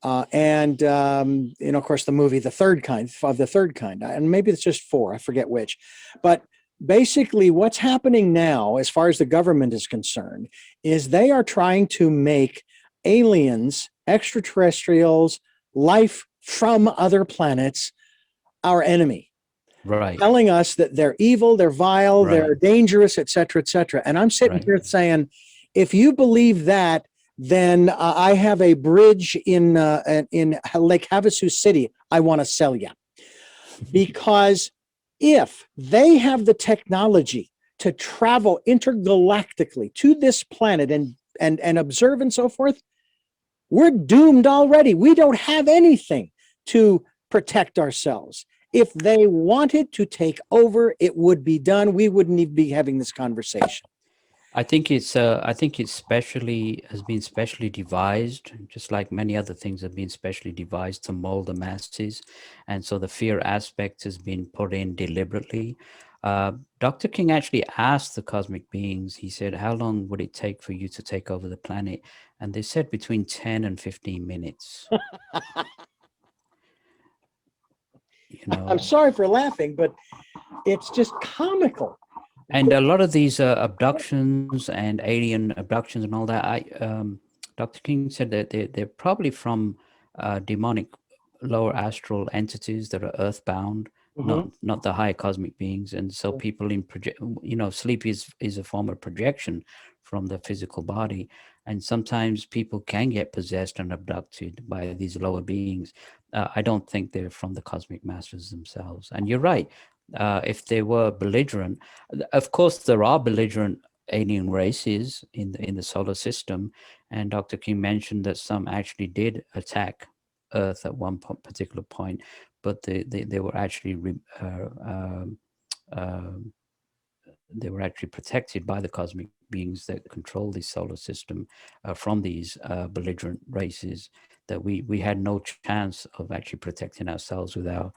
And of course, the movie The Third Kind, and maybe it's just four, I forget which. But basically, what's happening now, as far as the government is concerned, is they are trying to make aliens, extraterrestrials, life from other planets, our enemy. Right. Telling us that they're evil, they're vile, they're dangerous, et cetera, et cetera. And I'm sitting here saying, if you believe that, then I have a bridge in Lake Havasu City I want to sell you. Because if they have the technology to travel intergalactically to this planet and observe and so forth, we're doomed already. We don't have anything to protect ourselves. If they wanted to take over, it would be done. We wouldn't even be having this conversation. I think it's specially has been specially devised, just like many other things have been specially devised to mold the masses, and so the fear aspect has been put in deliberately. Dr. King actually asked the cosmic beings. He said, "How long would it take for you to take over the planet?" And they said between 10 and 15 minutes. You I'm know, sorry for laughing, but it's just comical. and a lot of these abductions and alien abductions and all that, Dr. King said that they're probably from demonic lower astral entities that are earthbound, Mhm. not the higher cosmic beings. And so people in project, sleep is a form of projection from the physical body, and sometimes people can get possessed and abducted by these lower beings. I don't think they're from the cosmic masters themselves. And you're right. If they were belligerent, of course, there are belligerent alien races in the solar system, and Dr. King mentioned that some actually did attack Earth at one particular point, but they were actually um, they were actually protected by the cosmic beings that control the solar system from these belligerent races. That we had no chance of actually protecting ourselves with our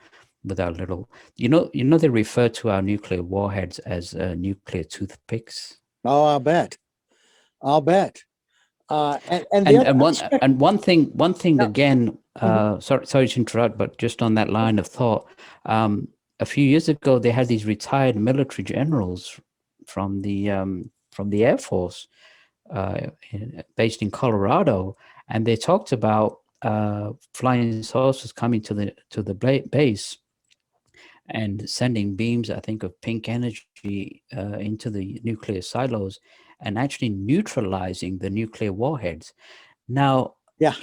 little, they refer to our nuclear warheads as nuclear toothpicks. Oh, I'll bet. And the And other and one aspect, and one thing yeah. again. Mhm. Sorry to interrupt, but just on that line of thought, a few years ago they had these retired military generals from the Air Force based in Colorado, and they talked about flying saucers coming to the base and sending beams, I think, of pink energy into the nuclear silos and actually neutralizing the nuclear warheads. Now, Yeah.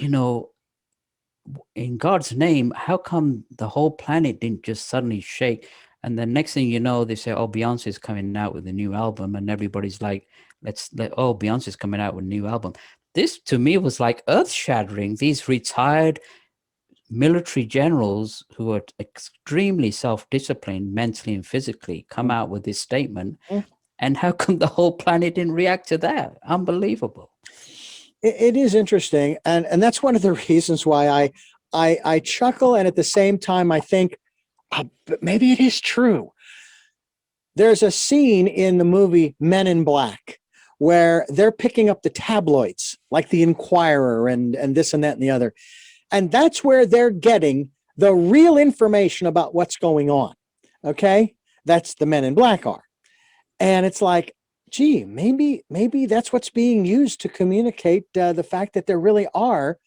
in God's name, how come the whole planet didn't just suddenly shake? And the next thing you know, they say, "Oh, Beyonce's coming out with a new album," and everybody's like, "Oh, Beyonce's coming out with a new album." This to me was like earth shattering. These retired military generals who are extremely self-disciplined mentally and physically come out with this statement, Mhm. and how come the whole planet didn't react to that? Unbelievable. It is interesting, and that's one of the reasons why I chuckle, and at the same time I think, but maybe it is true. There's a scene in the movie Men in Black where they're picking up the tabloids, like the Inquirer and this and that and the other, and that's where they're getting the real information about what's going on. Okay, that's the Men in Black are, and it's like, gee, maybe that's what's being used to communicate the fact that there really are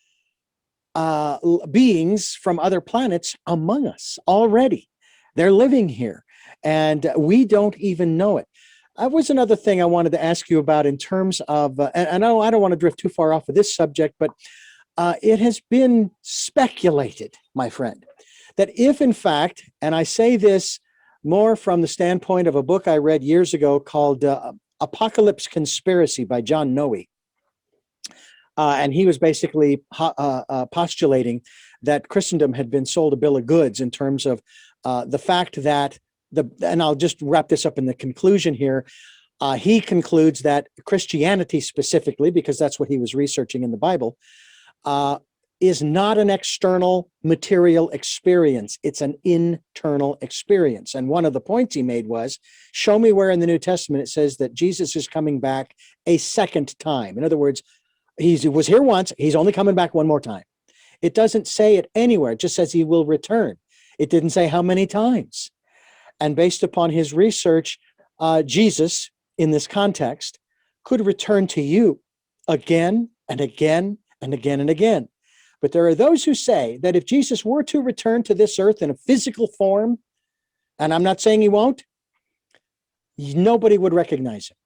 beings from other planets among us already. They're living here, and we don't even know it. That was another thing I wanted to ask you about in terms of, and I don't want to drift too far off of this subject, but it has been speculated, my friend, that if in fact, and I say this more from the standpoint of a book I read years ago called Apocalypse Conspiracy by John Noe. And he was basically postulating that Christendom had been sold a bill of goods in terms of the fact that and I'll just wrap this up in the conclusion here. He concludes that Christianity specifically, because that's what he was researching in the Bible, is not an external material experience. It's an internal experience. And one of the points he made was, show me where in the New Testament it says that Jesus is coming back a second time. In other words, he was here once, he's only coming back one more time. It doesn't say it anywhere. It just says he will return. It didn't say how many times. And based upon his research, Jesus, in this context, could return to you again and again and again and again. But there are those who say that if Jesus were to return to this earth in a physical form, and I'm not saying he won't, nobody would recognize him,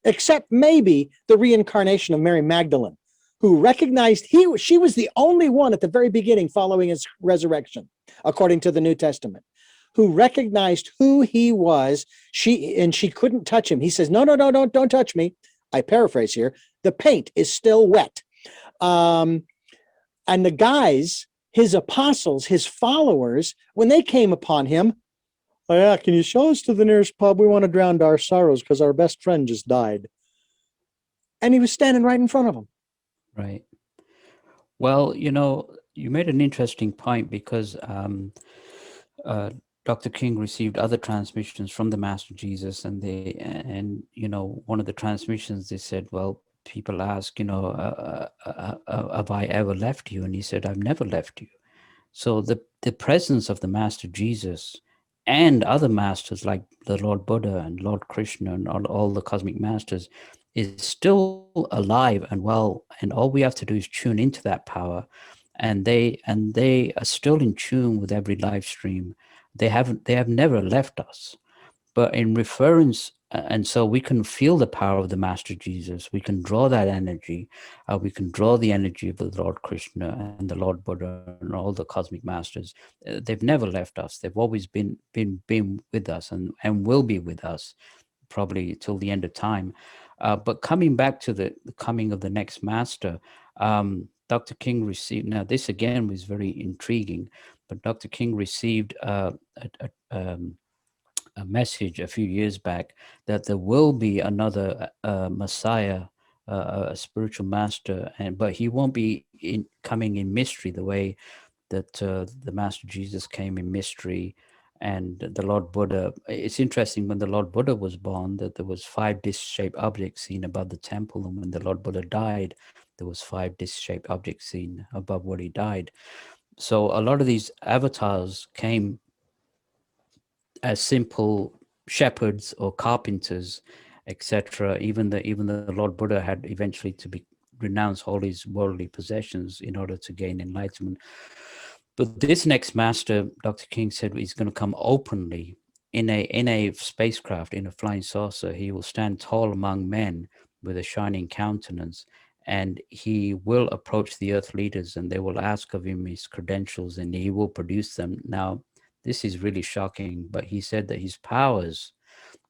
except maybe the reincarnation of Mary Magdalene, who recognized she was the only one at the very beginning following his resurrection, according to the New Testament, who recognized who he was. She couldn't touch him. He says, no, don't touch me. I paraphrase here. The paint is still wet. And the guys, his apostles, his followers, when they came upon him, Oh, yeah, can you show us to the nearest pub? We want to drown our sorrows because our best friend just died. And he was standing right in front of him. Right. Well, you made an interesting point because uh, Dr. King received other transmissions from the Master Jesus, and one of the transmissions they said, well, people ask, have I ever left you? And he said, I've never left you. So the presence of the Master Jesus and other masters like the Lord Buddha and Lord Krishna and all the cosmic masters is still alive and well, and all we have to do is tune into that power, and they are still in tune with every live stream. They have never left us, but in reference, and so we can feel the power of the Master Jesus. We can draw that energy. We can draw the energy of the Lord Krishna and the Lord Buddha and all the cosmic masters. They've never left us. They've always been with us, and will be with us probably till the end of time. But coming back to the coming of the next master, Dr. King received. Now, this again was very intriguing, but Dr. King received a message a few years back that there will be another Messiah, a spiritual master, but he won't be coming in mystery the way that the Master Jesus came in mystery, and the Lord Buddha. It's interesting, when the Lord Buddha was born, that there was 5 disc-shaped objects seen above the temple, and when the Lord Buddha died, there was 5 disc-shaped objects seen above where he died. So a lot of these avatars came as simple shepherds or carpenters, etc. Even the Lord Buddha had eventually to renounce all his worldly possessions in order to gain enlightenment. But this next master, Dr. King said, is going to come openly in a spacecraft, in a flying saucer. He will stand tall among men with a shining countenance, and he will approach the earth leaders, and they will ask of him his credentials, and he will produce them. Now, this is really shocking, but he said that his powers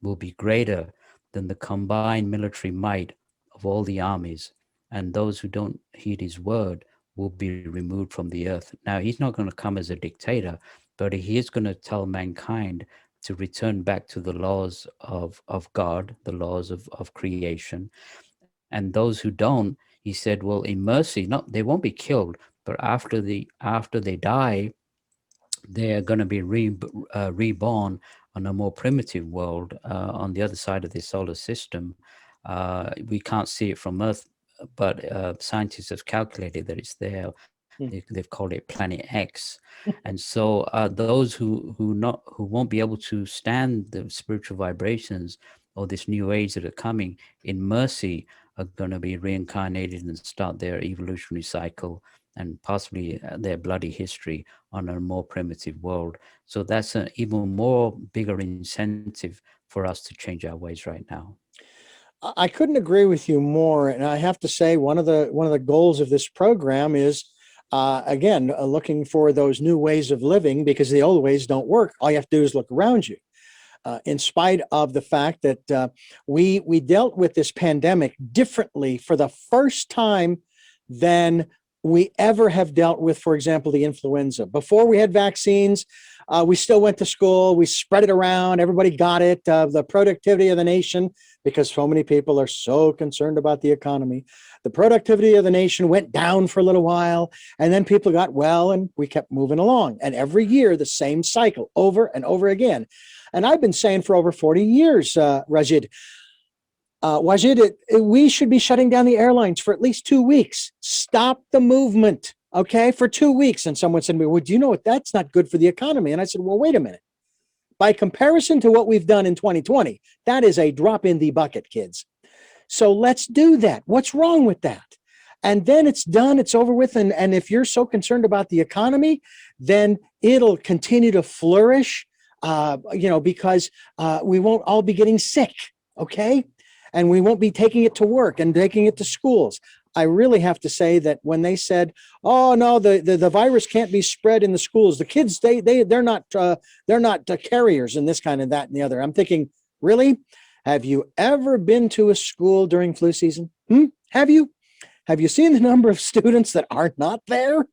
will be greater than the combined military might of all the armies, and those who don't heed his word will be removed from the earth. Now, he's not going to come as a dictator, but he is going to tell mankind to return back to the laws of God, the laws of creation. And those who don't, he said, well, in mercy, not they won't be killed, but after they die, they are going to be reborn on a more primitive world on the other side of the solar system. We can't see it from Earth, but scientists have calculated that it's there. They've called it Planet X, and so those who won't be able to stand the spiritual vibrations or this new age that are coming in mercy are going to be reincarnated and start their evolutionary cycle and possibly their bloody history on a more primitive world. So that's an even more bigger incentive for us to change our ways right now. I couldn't agree with you more. And I have to say, one of the goals of this program is, again, looking for those new ways of living, because the old ways don't work. All you have to do is look around you. In spite of the fact that we dealt with this pandemic differently for the first time than we ever have dealt with, for example, the influenza. Before we had vaccines, we still went to school, we spread it around, everybody got it. The productivity of the nation, because so many people are so concerned about the economy, the productivity of the nation went down for a little while, and then people got well, and we kept moving along. And every year, the same cycle over and over again. And I've been saying for over 40 years, Wajid, we should be shutting down the airlines for at least 2 weeks. Stop the movement, okay, for 2 weeks. And someone said to me, well, do you know what? That's not good for the economy. And I said, well, wait a minute. By comparison to what we've done in 2020, that is a drop in the bucket, kids. So let's do that. What's wrong with that? And then it's done, it's over with. And if you're so concerned about the economy, then it'll continue to flourish, because we won't all be getting sick, okay? And we won't be taking it to work and taking it to schools. I really have to say that when they said, "Oh no, the virus can't be spread in the schools," the kids they're not carriers and this kind of that and the other. I'm thinking, really? Have you ever been to a school during flu season? Have you? Have you seen the number of students that are not there?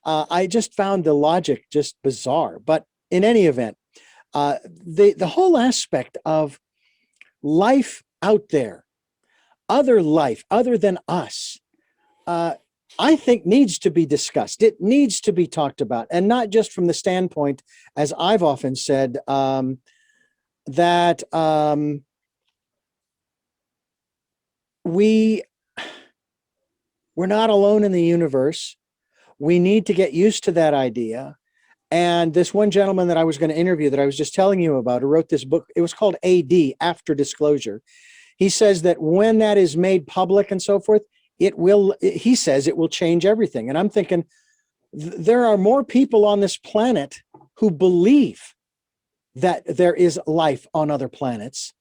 I just found the logic just bizarre. But in any event, The whole aspect of life out there, other life other than us, uh, I think needs to be discussed. It needs to be talked about, and not just from the standpoint, as I've often said, that we we're not alone in the universe. We need to get used to that idea. And this one gentleman that I was going to interview, that I was just telling you about, who wrote this book, it was called AD, After Disclosure. He says that when that is made public and so forth, he says it will change everything. And I'm thinking, there are more people on this planet who believe that there is life on other planets,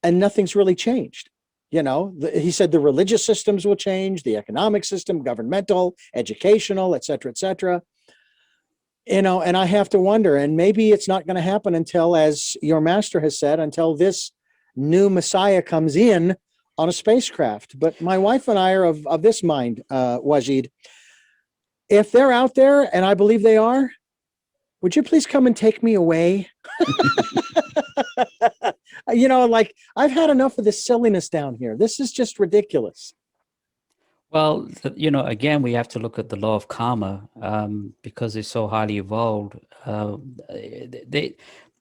and nothing's really changed. He said the religious systems will change, the economic system, governmental, educational, et cetera, et cetera. And I have to wonder, and maybe it's not going to happen until, as your master has said, until this new Messiah comes in on a spacecraft. But my wife and I are of this mind, Wajid. If they're out there, and I believe they are, would you please come and take me away? Like, I've had enough of this silliness down here. This is just ridiculous. Well, again, we have to look at the law of karma, because it's so highly evolved.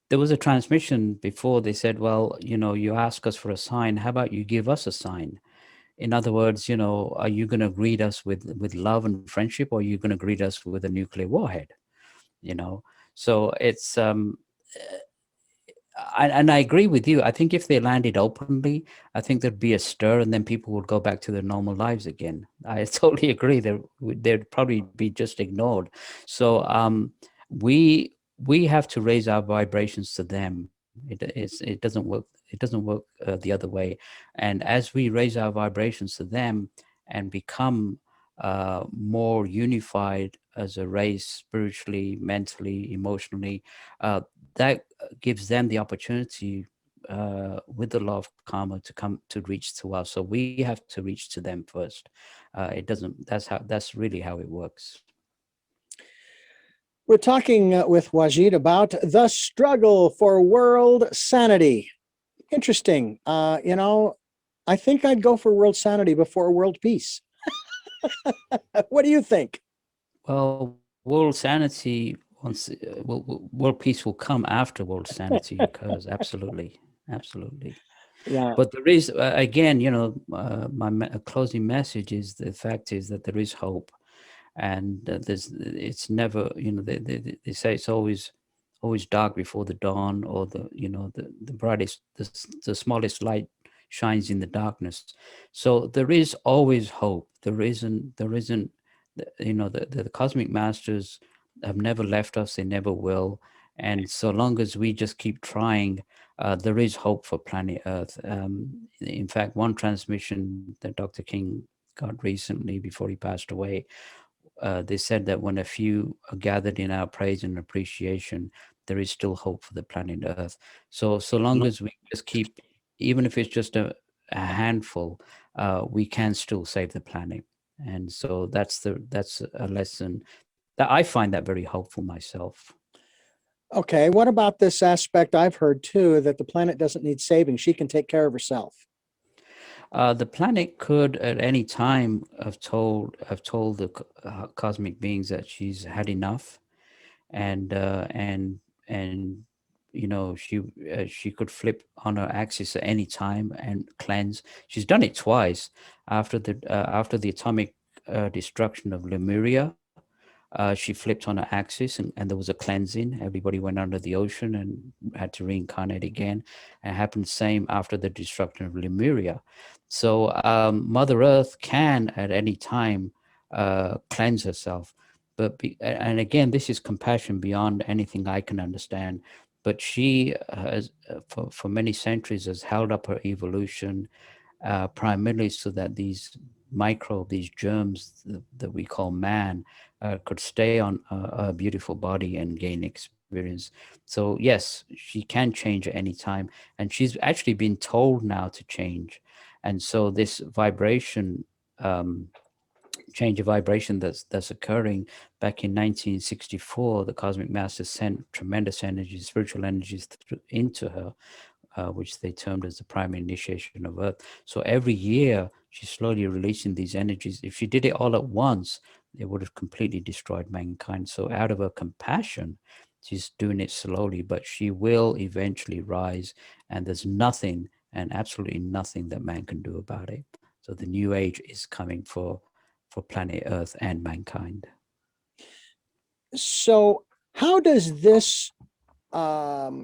There was a transmission before. They said, well, you ask us for a sign. How about you give us a sign? In other words, are you going to greet us with love and friendship, or are you going to greet us with a nuclear warhead? So it's and I agree with you. I think if they landed openly, I think there'd be a stir, and then people would go back to their normal lives again. I totally agree. They'd probably be just ignored. So we have to raise our vibrations to them. It doesn't work. It doesn't work the other way. And as we raise our vibrations to them and become more unified as a race, spiritually, mentally, emotionally, that gives them the opportunity with the law of karma to come to reach to us. So we have to reach to them first. It doesn't. That's really how it works. We're talking with Wajid about the struggle for world sanity. Interesting. I think I'd go for world sanity before world peace. What do you think? Well, world sanity world peace will come after world sanity occurs. Absolutely, absolutely. Yeah. But there is again, my closing message is the fact is that there is hope, and it's never, they say it's always dark before the dawn, or the brightest, the smallest light shines in the darkness. So there is always hope. There isn't the cosmic masters have never left us. They never will. And so long as we just keep trying, there is hope for planet Earth. In fact, one transmission that Dr. King got recently before he passed away, they said that when a few are gathered in our praise and appreciation, there is still hope for the planet Earth. So long as we just keep, even if it's just a handful, we can still save the planet. And so that's a lesson that I find that very hopeful myself. Okay. What about this aspect I've heard too, that the planet doesn't need saving? She can take care of herself. The planet could at any time have told the cosmic beings that she's had enough, and she could flip on her axis at any time and cleanse. She's done it twice after the atomic destruction of Lemuria. She flipped on her axis, and there was a cleansing. Everybody went under the ocean and had to reincarnate again. And it happened the same after the destruction of Lemuria. So Mother Earth can at any time cleanse herself. And again, this is compassion beyond anything I can understand. But she has, for many centuries, has held up her evolution, primarily so that these these germs that we call man, could stay on a beautiful body and gain experience. So yes, she can change at any time, and she's actually been told now to change. And so this vibration change of vibration that's occurring. Back in 1964, the cosmic masters sent tremendous energy, spiritual energies into her, which they termed as the primary initiation of Earth. So every year, she's slowly releasing these energies. If she did it all at once, it would have completely destroyed mankind. So out of her compassion, she's doing it slowly, but she will eventually rise, and there's nothing and absolutely nothing that man can do about it. So the new age is coming for planet Earth and mankind. So how does this juxtapose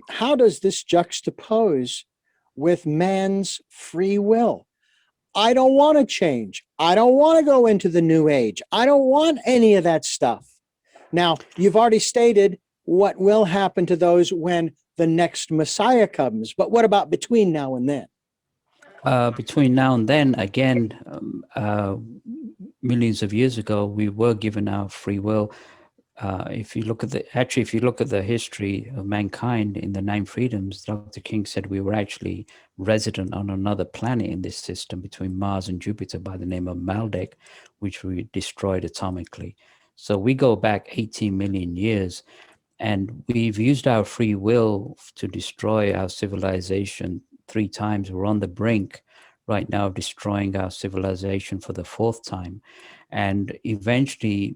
with man's free will? I don't want to change. I don't want to go into the new age. I don't want any of that stuff. Now, you've already stated what will happen to those when the next Messiah comes, but what about between now and then? Between now and then, again, millions of years ago, we were given our free will. If you look at the history of mankind in the Nine Freedoms, Dr. King said we were actually resident on another planet in this system between Mars and Jupiter by the name of Maldek, which we destroyed atomically. So we go back 18 million years, and we've used our free will to destroy our civilization 3 times. We're on the brink right now of destroying our civilization for the 4th time. And eventually,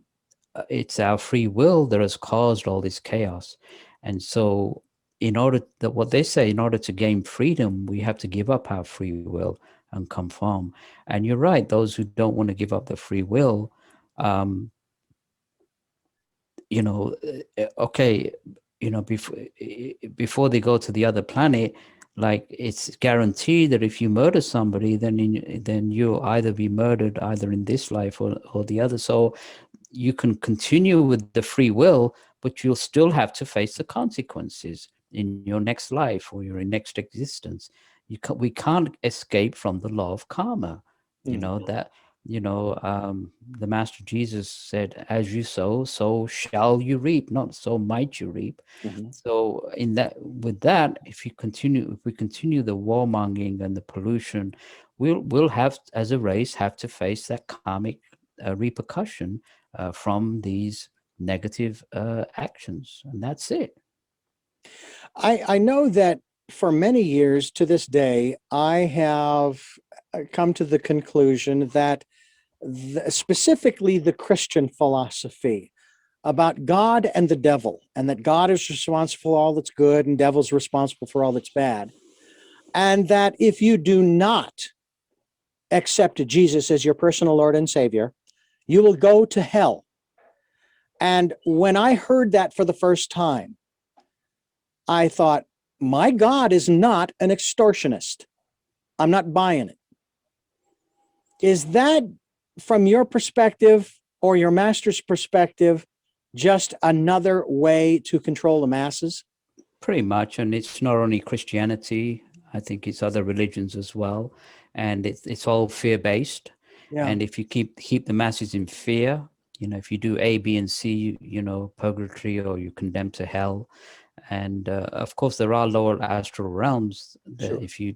it's our free will that has caused all this chaos. And so what they say, in order to gain freedom, we have to give up our free will and conform. And you're right, those who don't want to give up their free will, okay, before they go to the other planet, like, it's guaranteed that if you murder somebody, then you'll either be murdered either in this life or the other. So you can continue with the free will, but you'll still have to face the consequences in your next life or your next existence. We can't escape from the law of karma. The Master Jesus said, "As you sow, so shall you reap; not so might you reap." Mm-hmm. So if we continue the warmongering and the pollution, we'll have, as a race, have to face that karmic repercussion from these negative actions, and that's it. I know that for many years to this day, I have come to the conclusion that specifically the Christian philosophy about God and the devil, and that God is responsible for all that's good and devil's responsible for all that's bad, and that if you do not accept Jesus as your personal Lord and Savior, you will go to hell. And when I heard that for the first time, I thought, my God is not an extortionist. I'm not buying it. Is that, from your perspective or your master's perspective, just another way to control the masses? Pretty much, and it's not only Christianity. I think it's other religions as well, and it's all fear-based. Yeah. And if you keep the masses in fear, if you do A, B, and C, purgatory, or you're condemned to hell. And of course, there are lower astral realms that, Sure. if you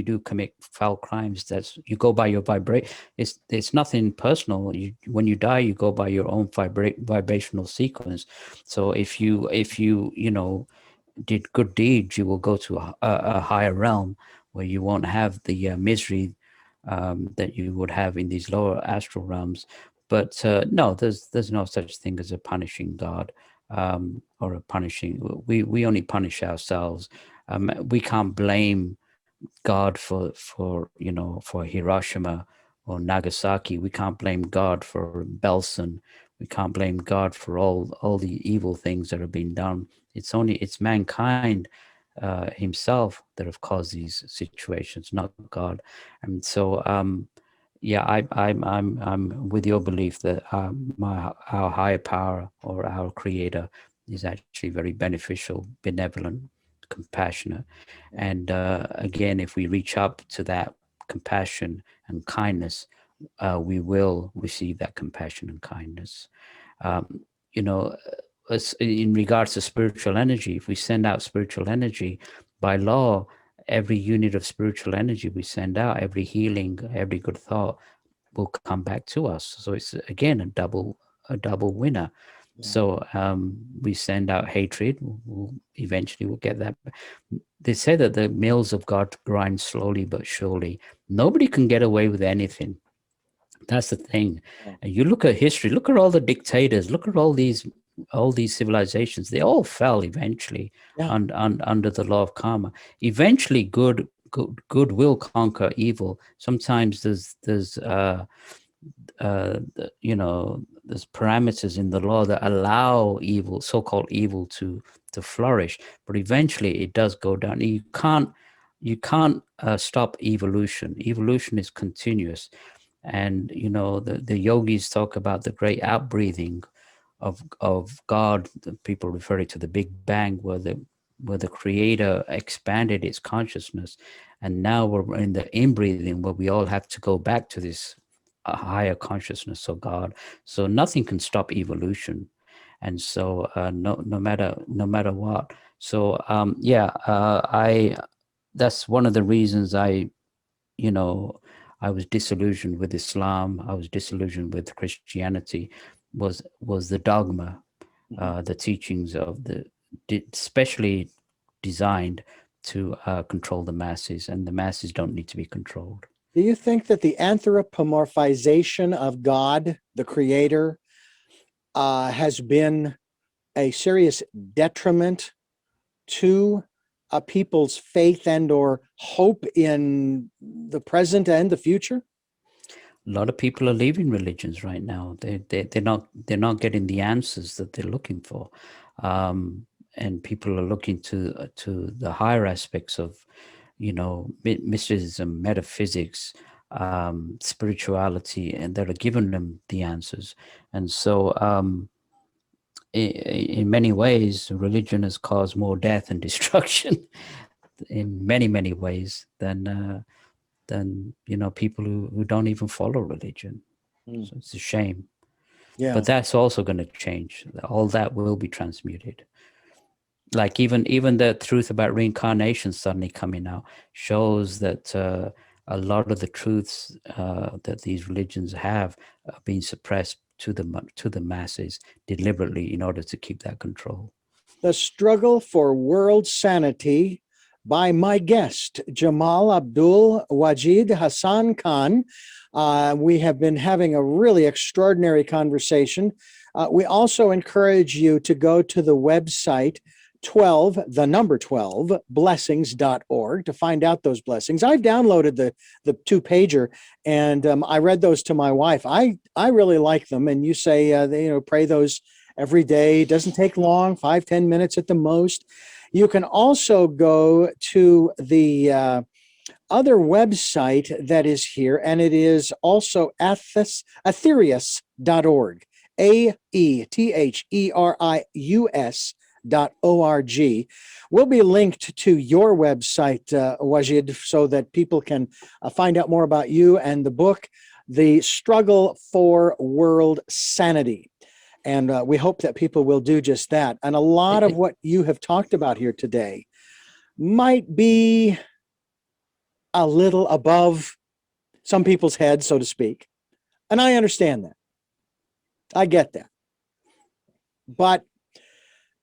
do commit foul crimes, you go by your vibration. It's nothing personal. When you die, you go by your own vibrational sequence. So if you did good deeds, you will go to a higher realm where you won't have the misery that you would have in these lower astral realms. But no, there's no such thing as a punishing God, or a punishing. We only punish ourselves. We can't blame God for Hiroshima or Nagasaki. We can't blame God for Belsen. We can't blame God for all the evil things that have been done. It's mankind himself that have caused these situations, not God. And so yeah, I'm with your belief that our higher power, or our creator, is actually very beneficial, benevolent, compassionate. And again, if we reach up to that compassion and kindness, we will receive that compassion and kindness. Um, in regards to spiritual energy, if we send out spiritual energy, by law, every unit of spiritual energy we send out, every healing, every good thought, will come back to us. So it's again a double winner. Yeah. So we send out hatred. Eventually we'll get that. They say that the mills of God grind slowly but surely. Nobody can get away with anything. That's the thing. Yeah. And you look at history, look at all the dictators, look at all these civilizations. They all fell eventually under the law of karma. Eventually, good will conquer evil. Sometimes there's there's parameters in the law that allow evil, so-called evil, to flourish, but eventually it does go down. You can't stop evolution. Evolution is continuous. And the yogis talk about the great outbreathing of God. People refer it to the Big Bang, where the creator expanded its consciousness, and now we're in the inbreathing, where we all have to go back to this higher consciousness of God. So nothing can stop evolution. And so no matter what. So that's one of the reasons I was disillusioned with Islam. I was disillusioned with Christianity. Was the dogma, the teachings of especially designed to control the masses, and the masses don't need to be controlled. Do you think that the anthropomorphization of God, the creator, has been a serious detriment to people's faith and or hope in the present and the future? A lot of people are leaving religions right now. They're not getting the answers that they're looking for, and people are looking to the higher aspects of, mysticism, metaphysics, spirituality, and that are giving them the answers. And so, in many ways, religion has caused more death and destruction in many ways than people who don't even follow religion. So it's a shame. Yeah. But that's also going to change. All that will be transmuted. Like even the truth about reincarnation suddenly coming out shows that a lot of the truths that these religions have been suppressed to the masses deliberately in order to keep that control. The Struggle for World Sanity by my guest, Jamal Abdul Wajid Hassan Khan. We have been having a really extraordinary conversation. We also encourage you to go to the website 12 blessings.org to find out those blessings. I've downloaded the 2-pager, and I read those to my wife. I really like them. And you say they pray those every day. It doesn't take long, 5-10 minutes at the most. You can also go to the other website that is here, and it is also Aetherius.org, Aetherius.org. We'll be linked to your website, Wajid, so that people can find out more about you and the book, The Struggle for World Sanity. And we hope that people will do just that. And a lot of what you have talked about here today might be a little above some people's heads, so to speak. And I understand that. I get that. But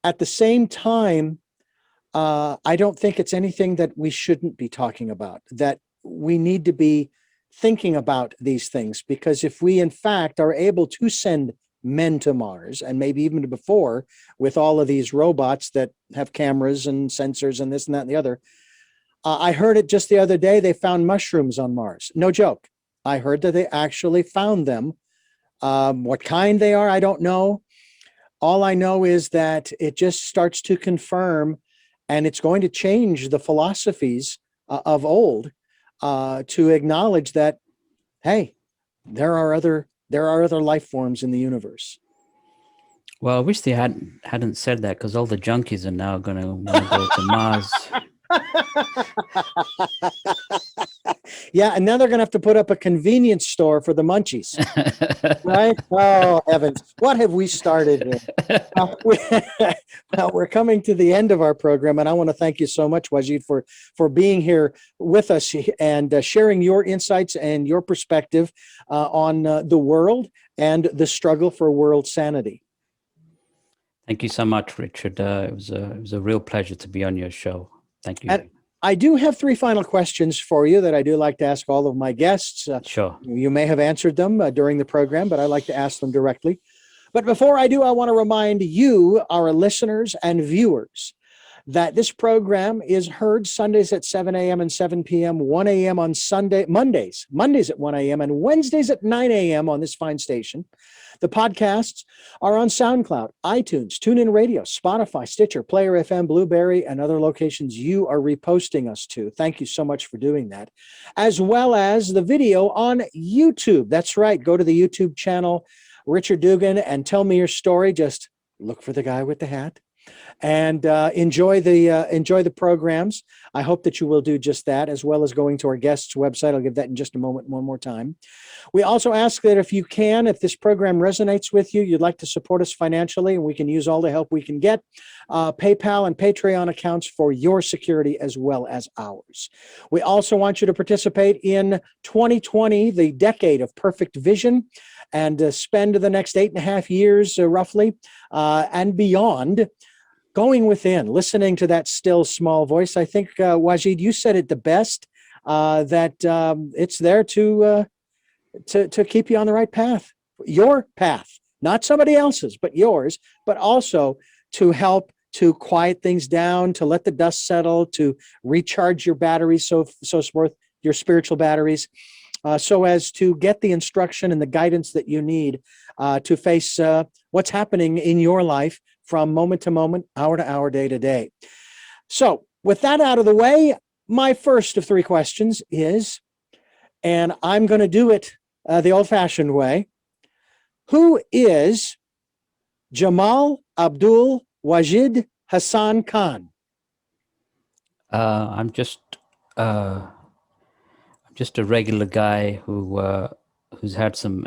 at the same time, I don't think it's anything that we shouldn't be talking about, that we need to be thinking about these things, because if we, in fact, are able to send men to Mars, and maybe even before, with all of these robots that have cameras and sensors and this and that and the other. I heard it just the other day, they found mushrooms on Mars. No joke. I heard that they actually found them. What kind they are, I don't know. All I know is that it just starts to confirm, and it's going to change the philosophies of old to acknowledge that, hey, there are other life forms in the universe. Well, I wish they hadn't said that, because all the junkies are now going to want to go to Mars. Yeah, and now they're going to have to put up a convenience store for the munchies, right? Oh, heavens. What have we started here? Well, we're coming to the end of our program, and I want to thank you so much, Wajid, for being here with us and sharing your insights and your perspective on the world and the struggle for world sanity. Thank you so much, Richard. It was a real pleasure to be on your show. Thank you. And I do have three final questions for you that I do like to ask all of my guests. Sure. You may have answered them during the program, but I like to ask them directly. But before I do, I want to remind you, our listeners and viewers, that this program is heard Sundays at 7 a.m. and 7 p.m., 1 a.m. on Mondays at 1 a.m., and Wednesdays at 9 a.m. on this fine station. The podcasts are on SoundCloud, iTunes, TuneIn Radio, Spotify, Stitcher, Player FM, Blueberry, and other locations you are reposting us to. Thank you so much for doing that. As well as the video on YouTube. That's right. Go to the YouTube channel, Richard Dugan, and tell me your story. Just look for the guy with the hat. And enjoy the programs. I hope that you will do just that, as well as going to our guest's website. I'll give that in just a moment, one more time. We also ask that if you can, if this program resonates with you, you'd like to support us financially, and we can use all the help we can get, PayPal and Patreon accounts for your security as well as ours. We also want you to participate in 2020, the decade of perfect vision, and spend the next 8.5 years roughly and beyond going within, listening to that still small voice. I think, Wajid, you said it the best, that it's there to keep you on the right path, your path, not somebody else's, but yours, but also to help to quiet things down, to let the dust settle, to recharge your batteries, so forth, your spiritual batteries, so as to get the instruction and the guidance that you need to face what's happening in your life from moment to moment, hour to hour, day to day. So with that out of the way, my first of three questions is, and I'm going to do it the old-fashioned way, who is Jamal Abdul Wajid Hassan Khan? I'm just a regular guy who's had some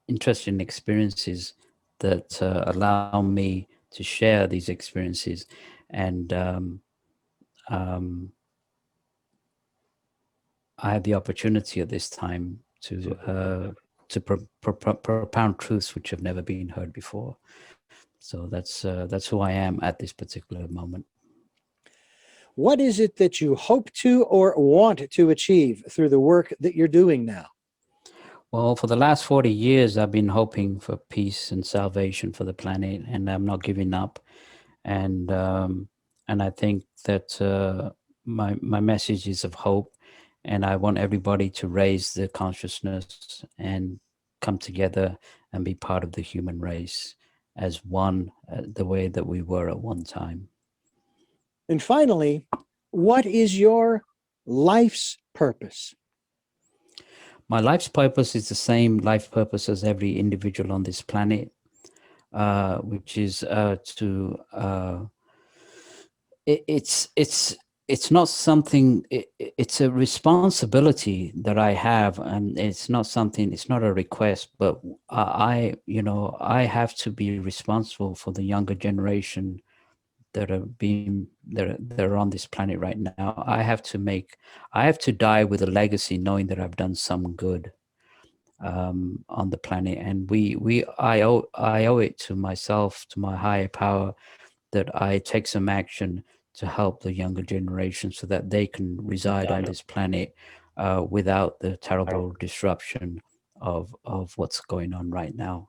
interesting experiences that allow me to share these experiences, and I have the opportunity at this time to propound truths which have never been heard before. So that's who I am at this particular moment. What is it that you hope to or want to achieve through the work that you're doing now? Well, for the last 40 years, I've been hoping for peace and salvation for the planet, and I'm not giving up. And I think that my message is of hope, and I want everybody to raise their consciousness and come together and be part of the human race as one, the way that we were at one time. And finally, what is your life's purpose? My life's purpose is the same life purpose as every individual on this planet, which is it's not something, it's a responsibility that I have, and it's not a request, but I have to be responsible for the younger generation that are on this planet right now. I have to die with a legacy, knowing that I've done some good on the planet, and I owe it to myself, to my higher power, that I take some action to help the younger generation so that they can reside on this planet without the terrible disruption of what's going on right now.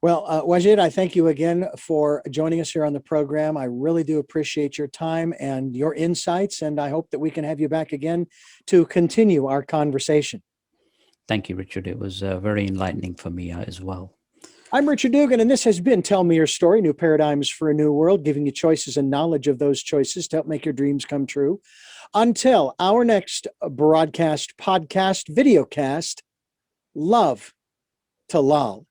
Well, Wajid, I thank you again for joining us here on the program. I really do appreciate your time and your insights, and I hope that we can have you back again to continue our conversation. Thank you, Richard. It was very enlightening for me as well. I'm Richard Dugan, and this has been Tell Me Your Story, New Paradigms for a New World, giving you choices and knowledge of those choices to help make your dreams come true. Until our next broadcast, podcast, videocast, love to lol.